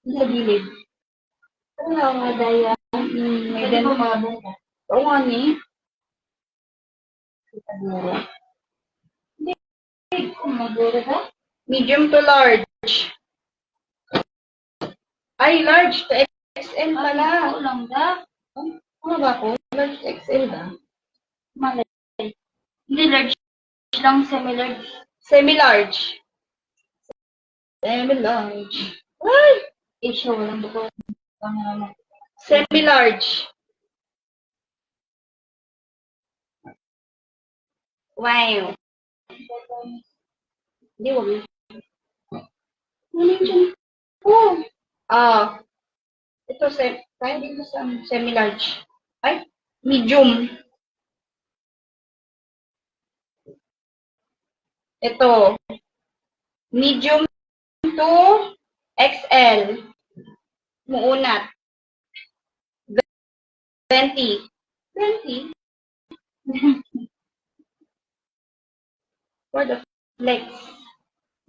Sa gilid. Ano nga daya? May Pwede den. mo mga buka. Oo nga ni. Siguro. Hindi. Kung maguro ka? Medium to large. Ay, large to XL pala. Ito lang da. Ano ba ako? Large to XL ba? Malay. Hindi large lang, semi-large. Semi-large. Semi-large. Ay! Asia, walang buko. Ano. Semi-large. Wow. Hindi, wag na. Ano yun? Oh. Ito, kaya dito sa semi-large. Ay, medium. Ito, medium to XL. Muunat. 20. 20? For the flex.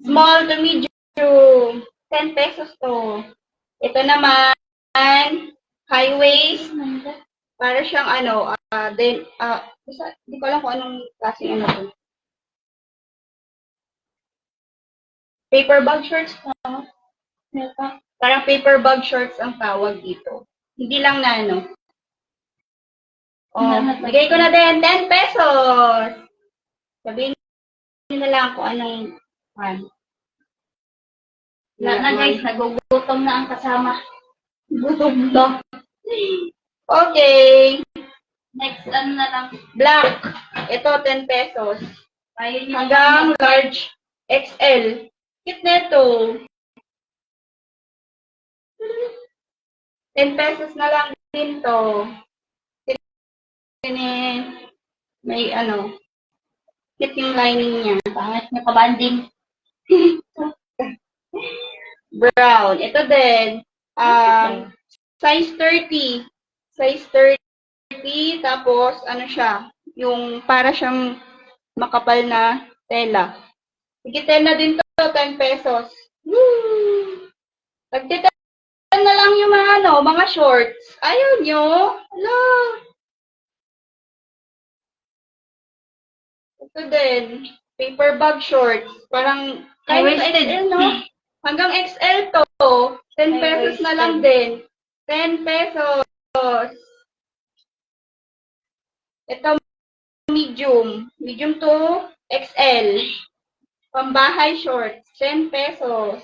Small to medium. 10 pesos to. Ito naman, high waist. Para siyang hindi ko alam kung anong klaseng ano to. Paper bag shorts na. Parang paper bag shorts ang tawag dito. Hindi lang na ano. Oh, bigay ko na din 10 pesos. Sabihin niyo na lang kung anong Na guys, nagugutom na ang kasama. gutom na. Okay. Next, ano na lang. Black. Ito, 10 pesos. Ayun yung Hanggang large XL. Cute neto. 10 pesos na lang din to. May cute yung lining niya. pangit na kabanding. Brown. Ito din. Size 30. Size 30. Tapos, ano siya? Yung para siyang makapal na tela. Sige, tela din to. 10 pesos. Woo! Nagtitan na lang yung mga shorts. Ayaw nyo? Hala. Ito din. Paper bag shorts. Parang, kahit sa High-waisted. XL, no? Hanggang XL to. 10 pesos na lang din. 10 pesos. Ito, medium. Medium to XL. Pambahay shorts. 10 pesos.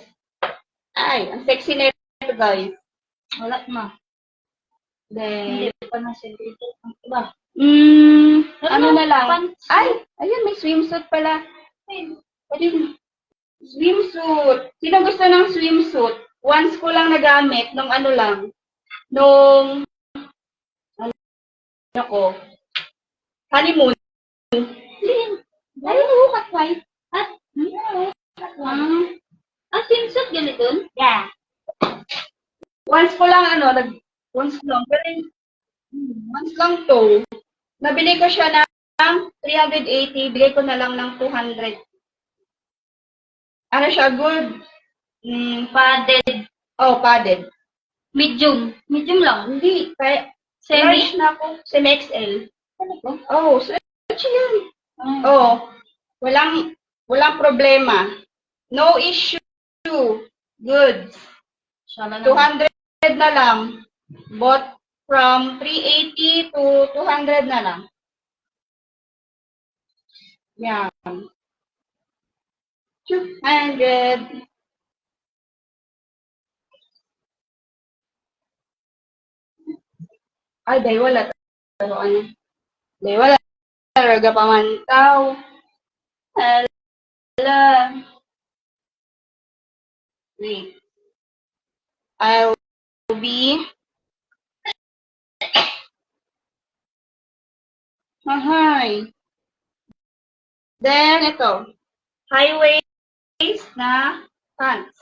Ay, ang sexy nito, guys. Wala na. Then, Hindi pa na celebrate ang iba. ano na lang. Pants. Ay, ayun, may swimsuit pala. Pwede, Swimsuit. Sino gusto ng swimsuit? Once ko lang nagamit, nung ano lang, nung, ano ko, honeymoon. Ay, nahukat white. At, nahukat white. Swimsuit ganito? Yeah. Once ko lang, once lang, once lang to. Nabili ko siya ng 380, bigay ko na lang ng 200. Ano siya, good? Padded. Oh, padded. Medium. Medium lang. Hindi, kaya, Semi? large na ako. Semi-XL. Oh, stretch yan. Oh, walang problema. No issue. Good. Siya na 200 na lang. Bought from 380 to 200 na lang. Yan. 200. Ay, dahil wala. Pero ano? Dahil wala. Talaga pamantaw. Hala. Wait. I'll be. Hi. Then, ito. High waist na pants.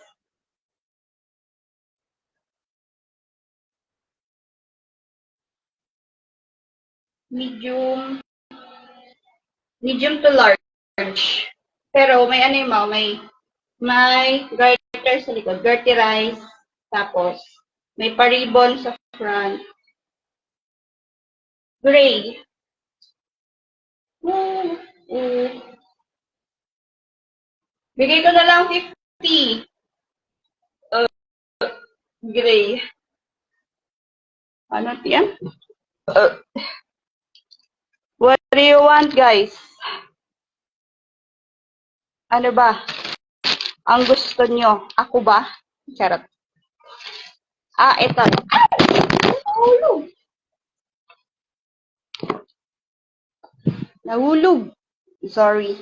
Medium to large. Pero may ano yung may garter sa likod. Garterize. Tapos, may paribon sa front. Gray. Bigay ko na lang 50. Gray. Ano yan? What do you want, guys? Ano ba? Ang gusto nyo? Ako ba? Charot. Ito. Nahulog. Nahulog. Sorry.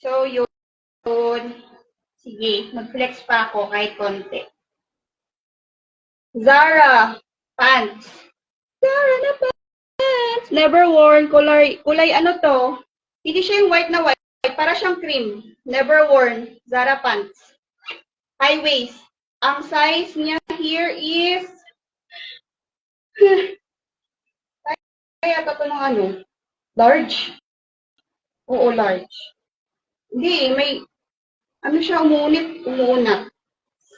So, yun. Sige, mag-flex pa ako kahit konti. Zara pants. Zara na pants. Never worn. Kulay ano to? Hindi siya yung white na white. Para siyang cream. Never worn. Zara pants. High waist. Ang size niya here is kaya ito ng ano? Large? Oo, large. Hindi, may ano siya, umuunat.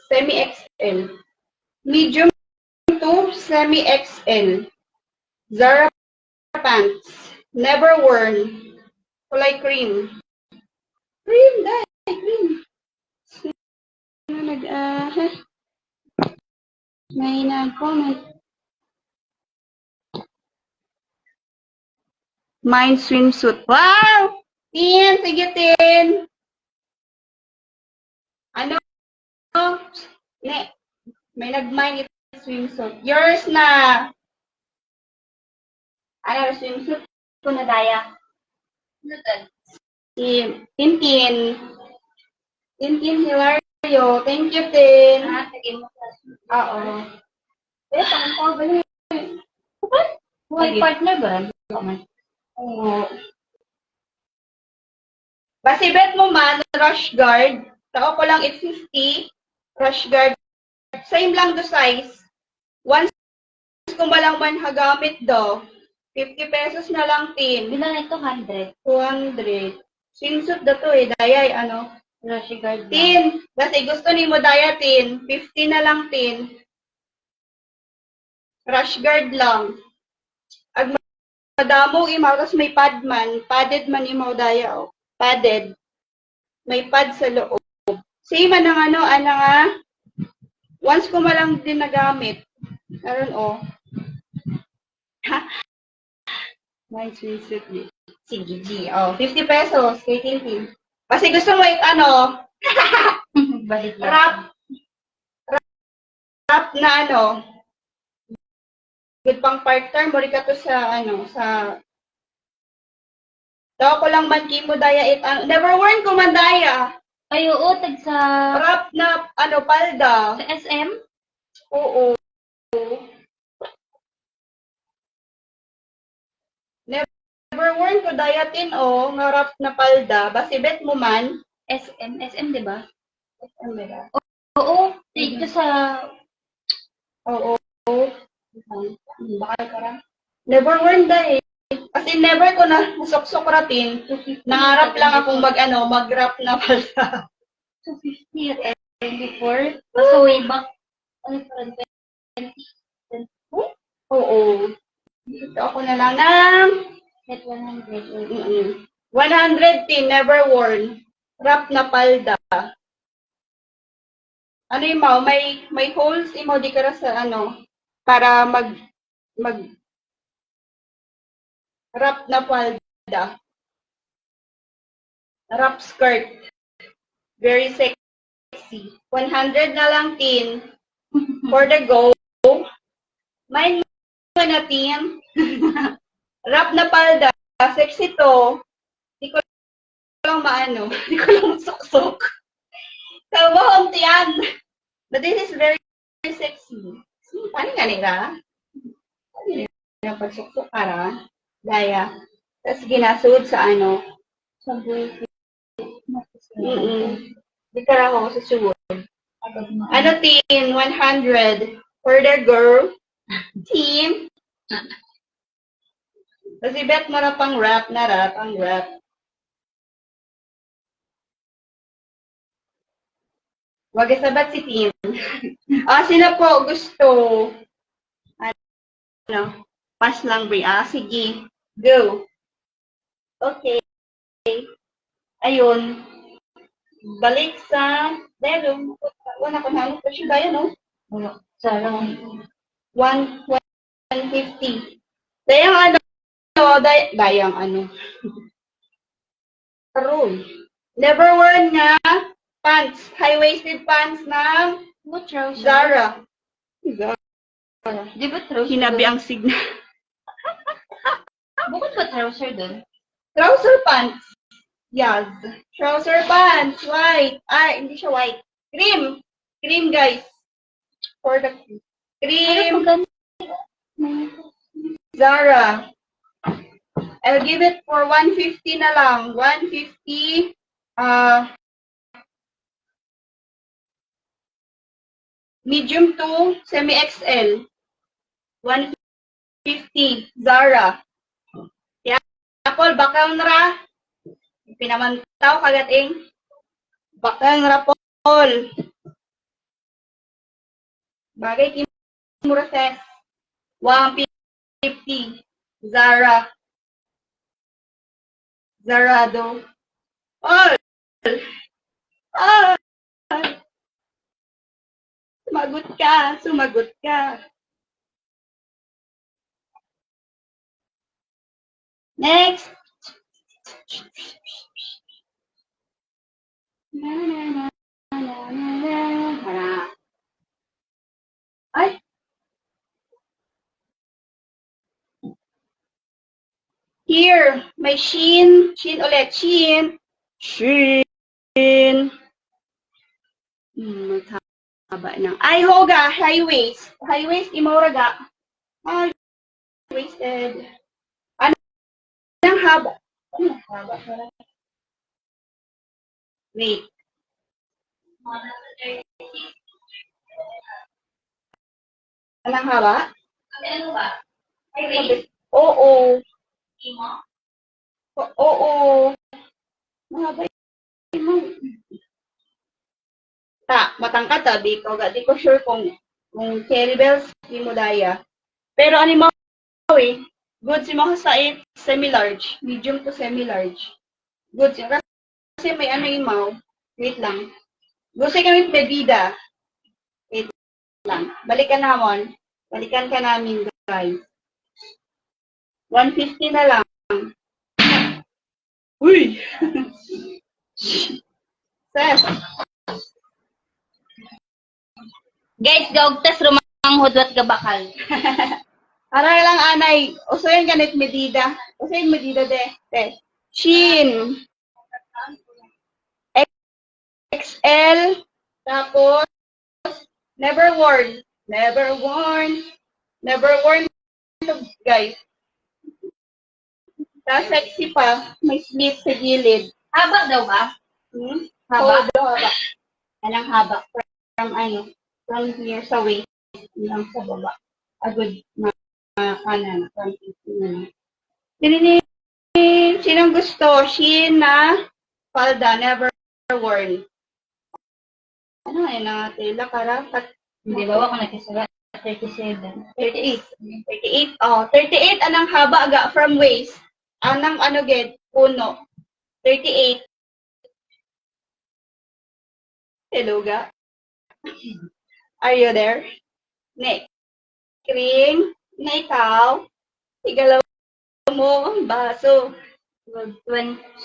Semi-XL. Medium to semi-XL. Zara pants. Never worn. Kulay cream. Cream, dahil. Cream. May nag-comment. Mine swimsuit. Wow! Tin, sige Tin. Ano? May nag-mine ito swimsuit. Yours na. Ano, swimsuit ko na daya. Si Tintin. Tintin Hilario. Thank you, Tin. Oo. Tanong ko ba niya? Buhay partner ba? Oo. Basibet mo man, rush guard. Tao ko lang 850. Rush guard. Same lang do size. Once kung walang man hagamit do, 50 pesos na lang tin. Bilang ito 100. 200. Swimsuit da to dayay ano. Rush guard na. Tin. Kasi gusto ni mo daya tin. 50 na lang tin. Rush guard lang. Ag madamo imaw, tapos may pad man. Padded man imaw daya o. Padded. May pad sa loob. Same man ang ano nga. Once ko malang din nagamit. Meron o. My swimsuit. Sige, G. 50 pesos kay Tintin. Kasi gusto mo yung ano, Balik lang. wrap na ano, Good pang partner, mori ka to sa, daw ko lang man kimo daya never worn ko man daya. Ay, oo, tag sa Wrap na, palda. SM. Oo. Never worn ko dayatin nga wrap na palda. Basibet mo man. SM, di ba? Ano ba? Oo, dito sa Oo. Bakal ka ra. Never worn dahil. Kasi never ko na nasuksok ratin. Nangarap lang akong mag-wrap na palda. 250 and before. So, way back, ano pa rin, 20. Oo. Ito ako na lang ng At 100. 110, never worn. Wrap na palda. Ano yung may holes imo di ka ra sa para mag wrap na palda. Wrap skirt. Very sexy. 100 na lang tin. For the go. Mine mo na tin. Wrap na palda. Sexy to. Di ko lang di ko lang suksok. Kalbohong tiyan. But this is very sexy. Paano nga nila? Paano nila pagsuksok para? Daya. Tapos ginasud sa Sa buhay. Di ka lang ako sa suwod. Tin? 100. For the girl. Team. Kasi bet mo na pang rap na rap. Ang rap. Wag sabat si Team. Sino po gusto? Pass lang, Bri. Sige. Go. Okay. Ayun. Balik sa Delo. Wala ko na. Kasi gaya, no? Wala. Sarang. 150. Dayang Aroy. Never worn nga pants. High-waisted pants ng What trouser? Zara. Di ba trouser? Hinabi ang signal. Bukod ba trouser doon? Trouser pants. Yes. Trouser pants. White. Hindi siya white. Cream. Cream, guys. For the cream. Zara. I'll give it for 150 na lang. 150. Medium to semi-XL. 150. Zara. Apol, bakaw nara. Pinamantaw kagating. Bakaw nara, Paul. Bagay kimura ses. 150. Zara. Zarado. Paul. Sumagot ka. Next. Ay. Here, may Shein. Shein ulit. Shein. Haba ng. Ay, hoga. High waist. High waist, imuraga. High-waisted. Anong haba? Anong haba? Wait. Anong haba? Ano ba? Oo. Imo? Oo. Mahaba yung matangkad tabi ko. Di ko sure kung cherry bells di mo daya. Pero ano mo good si mo sa semi-large. Medium to semi-large. Good si kasi may imaw. Wait lang. Gusto kami medida. Wait lang. Balikan ka namin, guys. 150 na lang. Uy! Ses. Guys, gaugtas rumanghod wat gabakal. Aray lang, anay. Uso yung ganit medida. Uso yung medida de. Shin. XL. Tapos, never worn. Never worn. Never worn to, guys. Tapos sexy pa. May slit sa gilid. Haba daw ba? Hmm? Haba? Haba. Anong haba? From here sa waist. Hanggang sa baba. Agad na kanan. From 15 na. Tininin. Sinong gusto? Shein na palda. Never worn. Ano yun na tela? Karapat. Hindi ba ako nagkasala? 37. 38. 38. Oh, 38 anang haba aga from waist. Anang ano ged? Puno. 38. Hello ga. Are you there? Next. Kring. Na ikaw. Igalaw mo ang baso.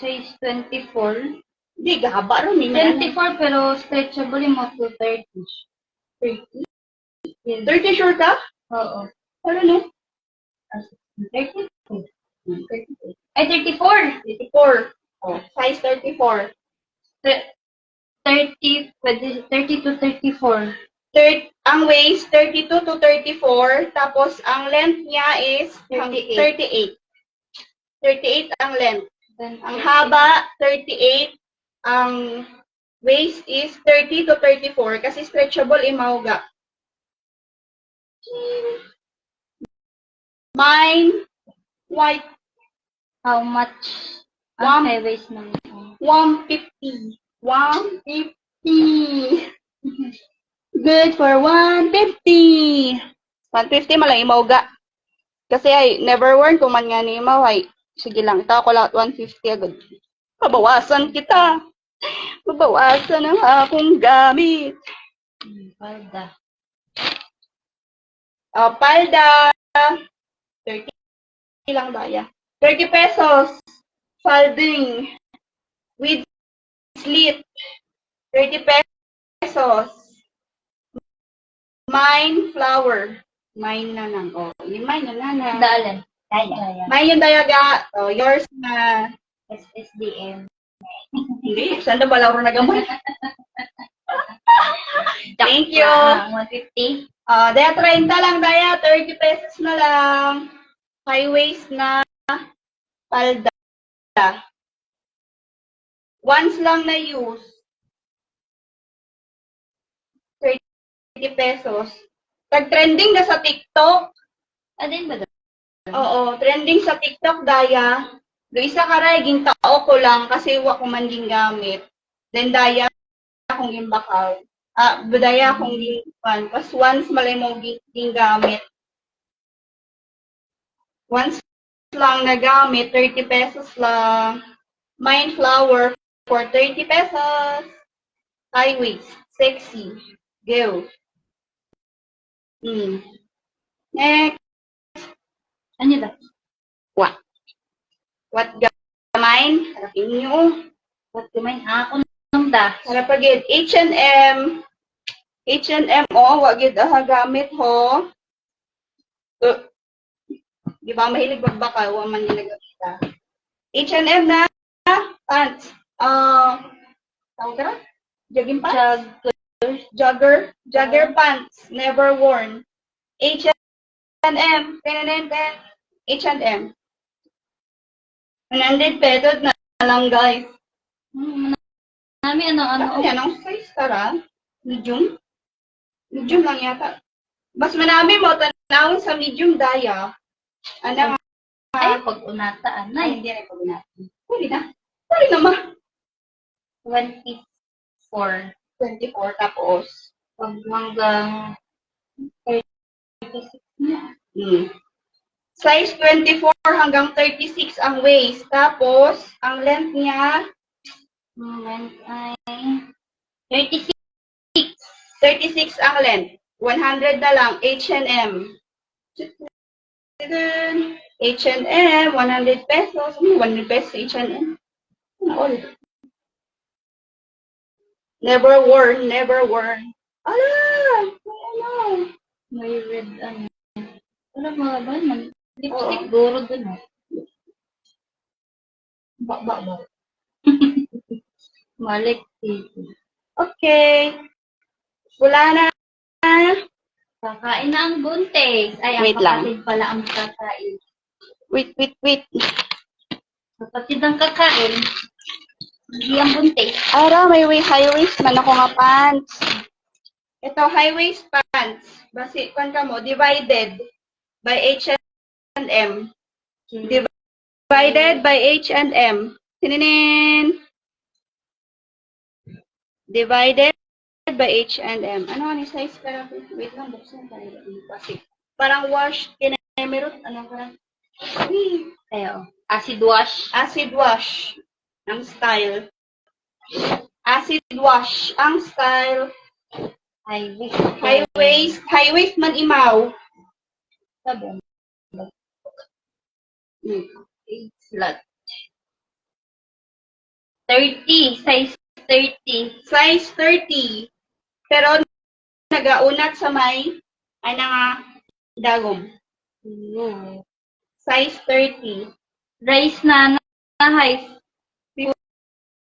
Size 24. Di, gahaba ron eh. 24 pero stretchable yung mga to 30. 30. Yes. 30 sure ka? Oo. Ano no? 32. 38. Ay, 34. 34. Oh, size 34. 30, pwede 30 to 34. Ang waist, 32 to 34. Tapos, ang length niya is 38. 38 ang length. Then, Ang haba, 38. Ang waist is 30 to 34 kasi stretchable imauga. Mine, white, how much One- ang high waist naman? 150. 150. Good for 150. 150 malay imauga. Kasi ay, never worn kung man nga ni imaw ay. Sige lang, ito ako lahat 150 agad. Mabawasan kita. Mabawasan ang akong gamit. Palda. Palda. 30 lang daya. 30 pesos. Folding. With slit. 30 pesos. Mine flower. Mine na lang. Oh, yung mine na lang. Daalan. Kaya. Mine yung dayaga. Oh, yours na. SSDM. Hindi. Saan na balaro na gamay? Thank you. 150. Daya 30 lang, daya. 30 pesos na lang. High waist na palda. Once lang na use. 30 pesos. Tag-trending na sa TikTok. Adin ba daw? Oo, trending sa TikTok, daya. Do isa ka ray, gintao ko lang kasi wa ko man gingamit. Then daya akong gimbakaw. Budaya akong ginpan. Pas once malay mo gingamit. Once lang nagamit, 30 pesos lang. Mine flower for 30 pesos. High waist, sexy. Go. Next. Ano ba? What? What gamine? Harapin nyo. What kumain? Ako nung da. Harapagid. H&M. H&M, oh, wagid gamit ho. Di ba, mahilig magbaka, wa man yung nagagita. H&M na pants. Tawag ka na? Jogging pants? Jogger pants. Never worn. H&M. H&M. 100 pesos na lang, guys. Nami ano. Yan, ang size tara. Medium. Medium lang yata. Mas marami mo tanawin sa medium daya. Ano? Ay, pag-unataan. Ay, hindi na pag-unataan. Huli na. Huli na ma. 24. 24 tapos. Pag hanggang 36 na. Size 24 hanggang 36 ang waist. Tapos, ang length niya, Length ay 36. 36 ang length. 100 na lang. H&M. H&M, 100 pesos. 100 pesos H&M. All. Never worn, never worn. Ala! Ano? May red ano. Wala mga ba man? Lipstick Oo. guro dun ah. Ba. Malik. Okay. Wala na. Kakain na ang buntis. Ay, ang Wait lang. kapatid pala ang kakain. Wait. Kapatid ang kakain. Hindi ang buntis. Ara, may high waist man ako nga pants. Ito, high waist pants. Basi, kwan ka mo, divided by H&M. Divided by H&M. Sininin. Divided by H&M. Ano ni size ka? Wait lang, buksan tayo. Basi. Parang wash, kinemerot. Ano ka? Ayo. Acid wash. Acid wash. Ang style. Acid wash. Ang style. High waist. High waist man imaw. Sabon. Slot. 30. Size 30. Size 30. Pero nagaunat sa may nga dagom. Size 30. Rice na high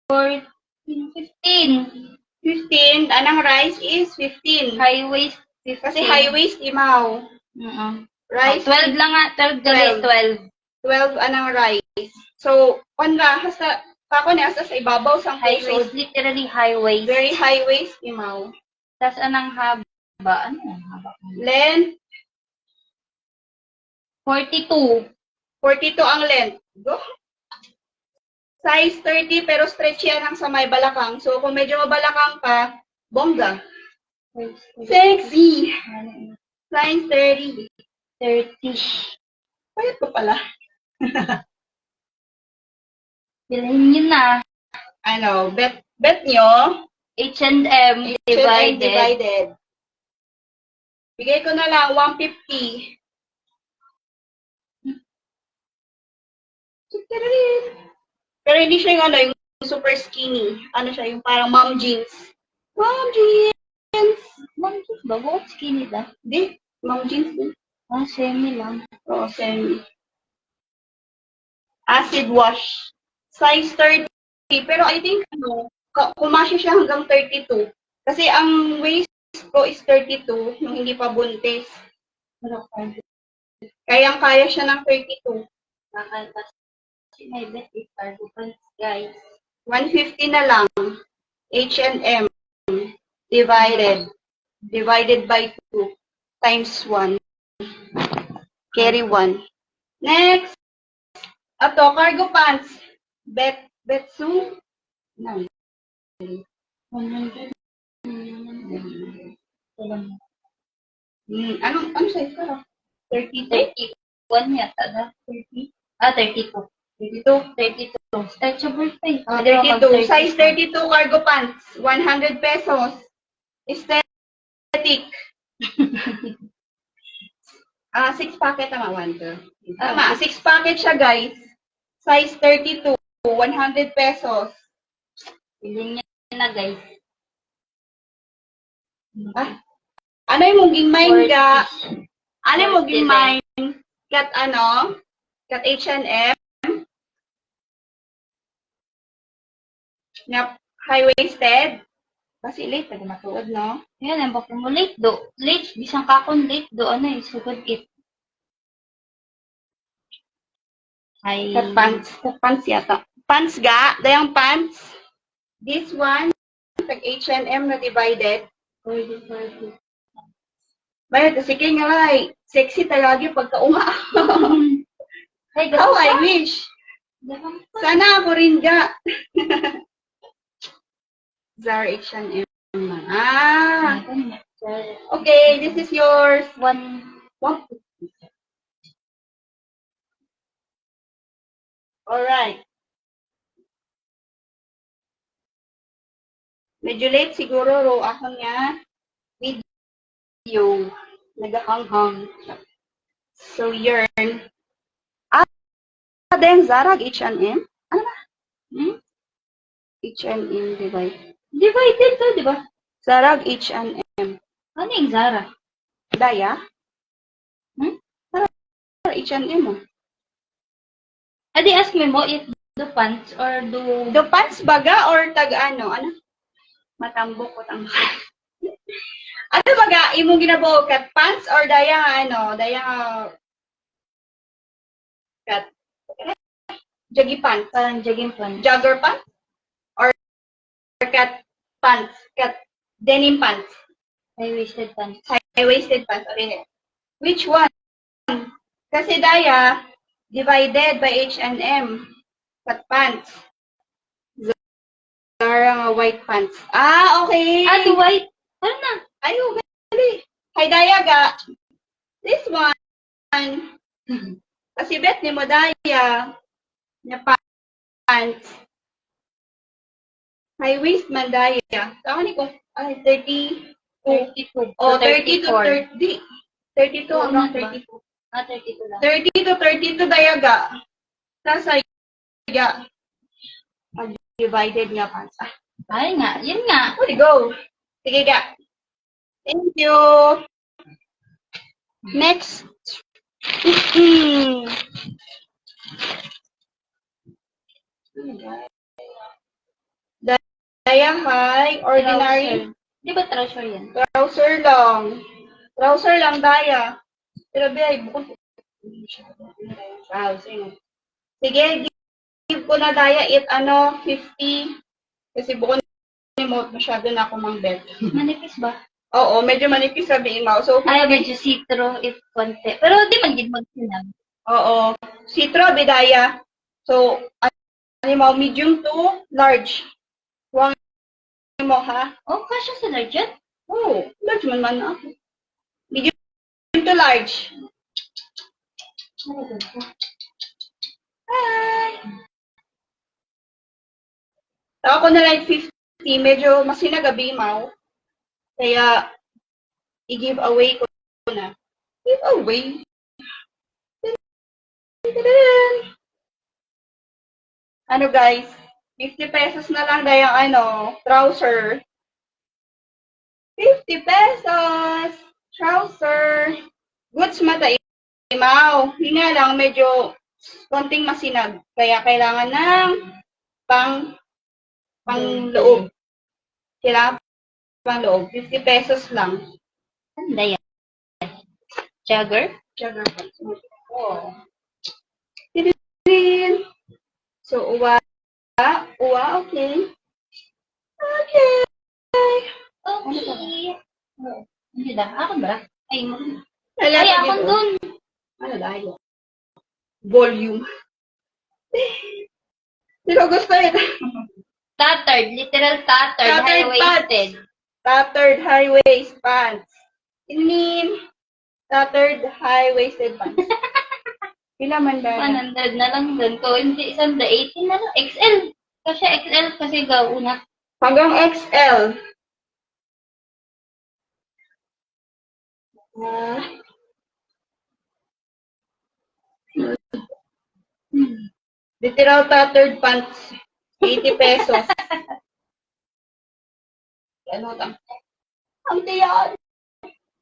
14, 15. 15. Anang rice is 15. High waist 15. Kasi high waist imaw. Rice 12 lang nga. 12 gali. 12. 12 anang rice. So, hasta ako ni asa sa ibabaw sang High pusod. waist. Literally high waist. Very high waist imaw. Tapos anong haba? Ano ang haba? Length 42. 42 ang length. Go. Size 30 pero stretchy yan ang sa may balakang. So, kung medyo mabalakang ka, bongga. Sexy! Size 30. 30. Payat ko pala. Bilhin nyo na. Ano, bet nyo, H&M divided. divided. Bigay ko na lang 150. Pero hindi siya yung yung super skinny. Ano siya, yung parang mom jeans. Mom jeans! Mom, ba? Bakit skinny ba? Di, mom jeans din. Semi lang. Oo, semi. Acid wash. Size 30. Pero I think, kumasya siya hanggang 32. Kasi ang waist ko is 32, nung hindi pa buntis. Kayang-kaya siya ng 32. Kasi may bet is cargo pants, guys. 150 na lang. H&M. Divided. Divided by 2. Times 1. Carry 1. Next. Ato, cargo pants. Betsu. No. 100. Anong size ka? 32? 31 yata na. 30? 32. 32. 32. Stretchable pa eh. 32. Size 32 cargo pants. 100 pesos. Aesthetic. 6 packet tama. 1, 2. Tama. 6 packet siya, guys. Size 32. 100 pesos. Bilhin nyo na, guys. Ano yung mong gingmain ka? 40. Ano yung mong gingmain? Kat H&M? Na high-waisted? Kasi late, pag matuod, no? Yan, ang bako mo late do. Late, bisang kakon late do. Ano eh, sugod it. Ay. Kat pants yata. Pants ga? Dayang pants? This one, tag H&M na divided. 40. Bayad, sige nga lang, sexy talaga yung pagkaunga. Hey, How I wish. Sana ako rin ga. Zara H&M. Okay, this is yours. One. Alright. Medyo late siguro ro ako nga video. Nagahanghang. So, yarn. Then Zara H&M? Ano ba? H&M divide. Divided to, di ba? Zara H&M. Ano yung Zara? Daya? sa H&M mo. Adi, ask me mo if do pants or do... Do pants baga or tag ano? Ano? Matambok ko tang. Ano baga imong ginabuo kat pants or daya ano? Daya kat joggy pants, Parang jogging pants. jogger pants or kat pants, kat denim pants, High-waisted pants. high-waisted pants. Okay. Which one? Kasi daya divided by H&M kat pants. Zara nga white pants. Ah, okay. Ah, do white. Ano na? Ayo, gali. Hay daya ga. This one. Kasi bet ni mo daya na pants. High waist man daya. Saan ni kung ay 30 32. oh 30 to 34. 30. 32 Oo, hanggang ba? 32. Ah, 32 lang. 30 to 32 daya ga. Nasa ga. Divided nga pants. Ah, Ay nga, yun nga. okay, go. Sige ga. Thank you. Next. Daya high, ordinary, Trouser. Di ba trouser yan? trouser lang. Trouser lang daya. Pero ay bukod. Trouser. Sige, give ko na daya it ano, 50. Kasi bukod ni mo, masyado na ako mang bet. Manipis ba? Oo, medyo manipis sabihin mo. So, Ay, medyo see-through if konti. Pero di man din magsinag. oo. Citro, bidaya. So, ano mo, medium to large. Huwag mo, ha? Oh, kasya sa large yan? Oh, large man man ako. Medium to large. Hi! Ako na like 50, medyo masinagabi mo. Kaya, i-give away ko na. Give away. Ano guys, 50 pesos na lang dahil ano, trouser. 50 pesos! Trouser! Goods mata imaw. Hinga lang, medyo konting masinag. Kaya kailangan ng pang loob. Kailangan pang loob. 50 pesos lang. Ganda yan. Jagger? Sugar pants. Oh. Tirin. So, uwa. Uwa, okay. Okay. Okay. Hindi da. Ako ba? Ay, mo. Hala, Ay, sige ako po. dun. Ano dahil? Volume. Sino gusto yun? Tattered. Literal tattered. Tattered High-waisted. Tattered high-waist pants. I mean, tattered high-waisted pants. Pila man ba? 100 na lang dun. Kung hindi isang da 18 na lang. XL. Kasi XL kasi gauna. Hanggang XL. Literal tattered pants. 80 pesos. Ano tam? Ang tiyan.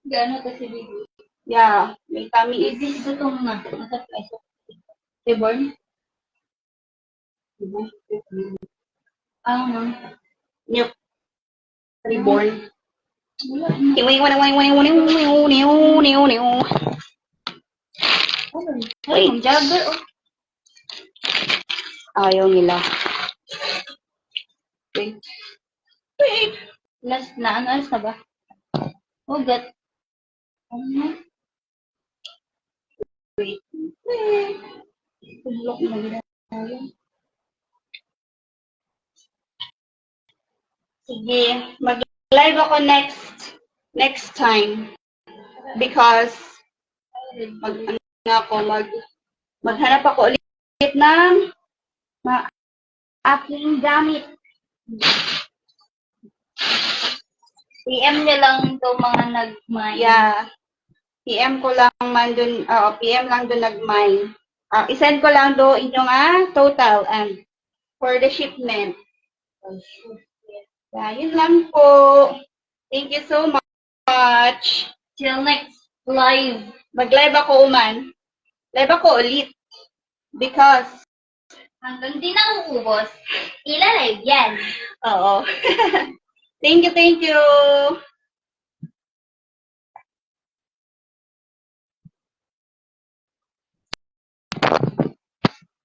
Gano'n kasi baby. Yeah, may tummy Baby, is. gutom na. Nasa place. Reborn? Ano? Milk. Reborn. Wala. Ay, jagger. Oh. Ayaw nila. Wait. Wait. Last na. Ano? Last na ba? Ugat. Ano? Wait. Wait. Tulok na nila. Sige. Mag-live ako next time. Because maghanap ako ulit ng aking gamit. PM niya lang to mga nagmay. Yeah. PM ko lang man dun, PM lang dun nag-mine. I-send ko lang do inyong total and for the shipment. Yeah, yun lang po. Thank you so much. Till next live. Mag-live ako uman. live ako ulit. Because, Hanggang di nauubos, ilalive yan. oo. Thank you, thank you.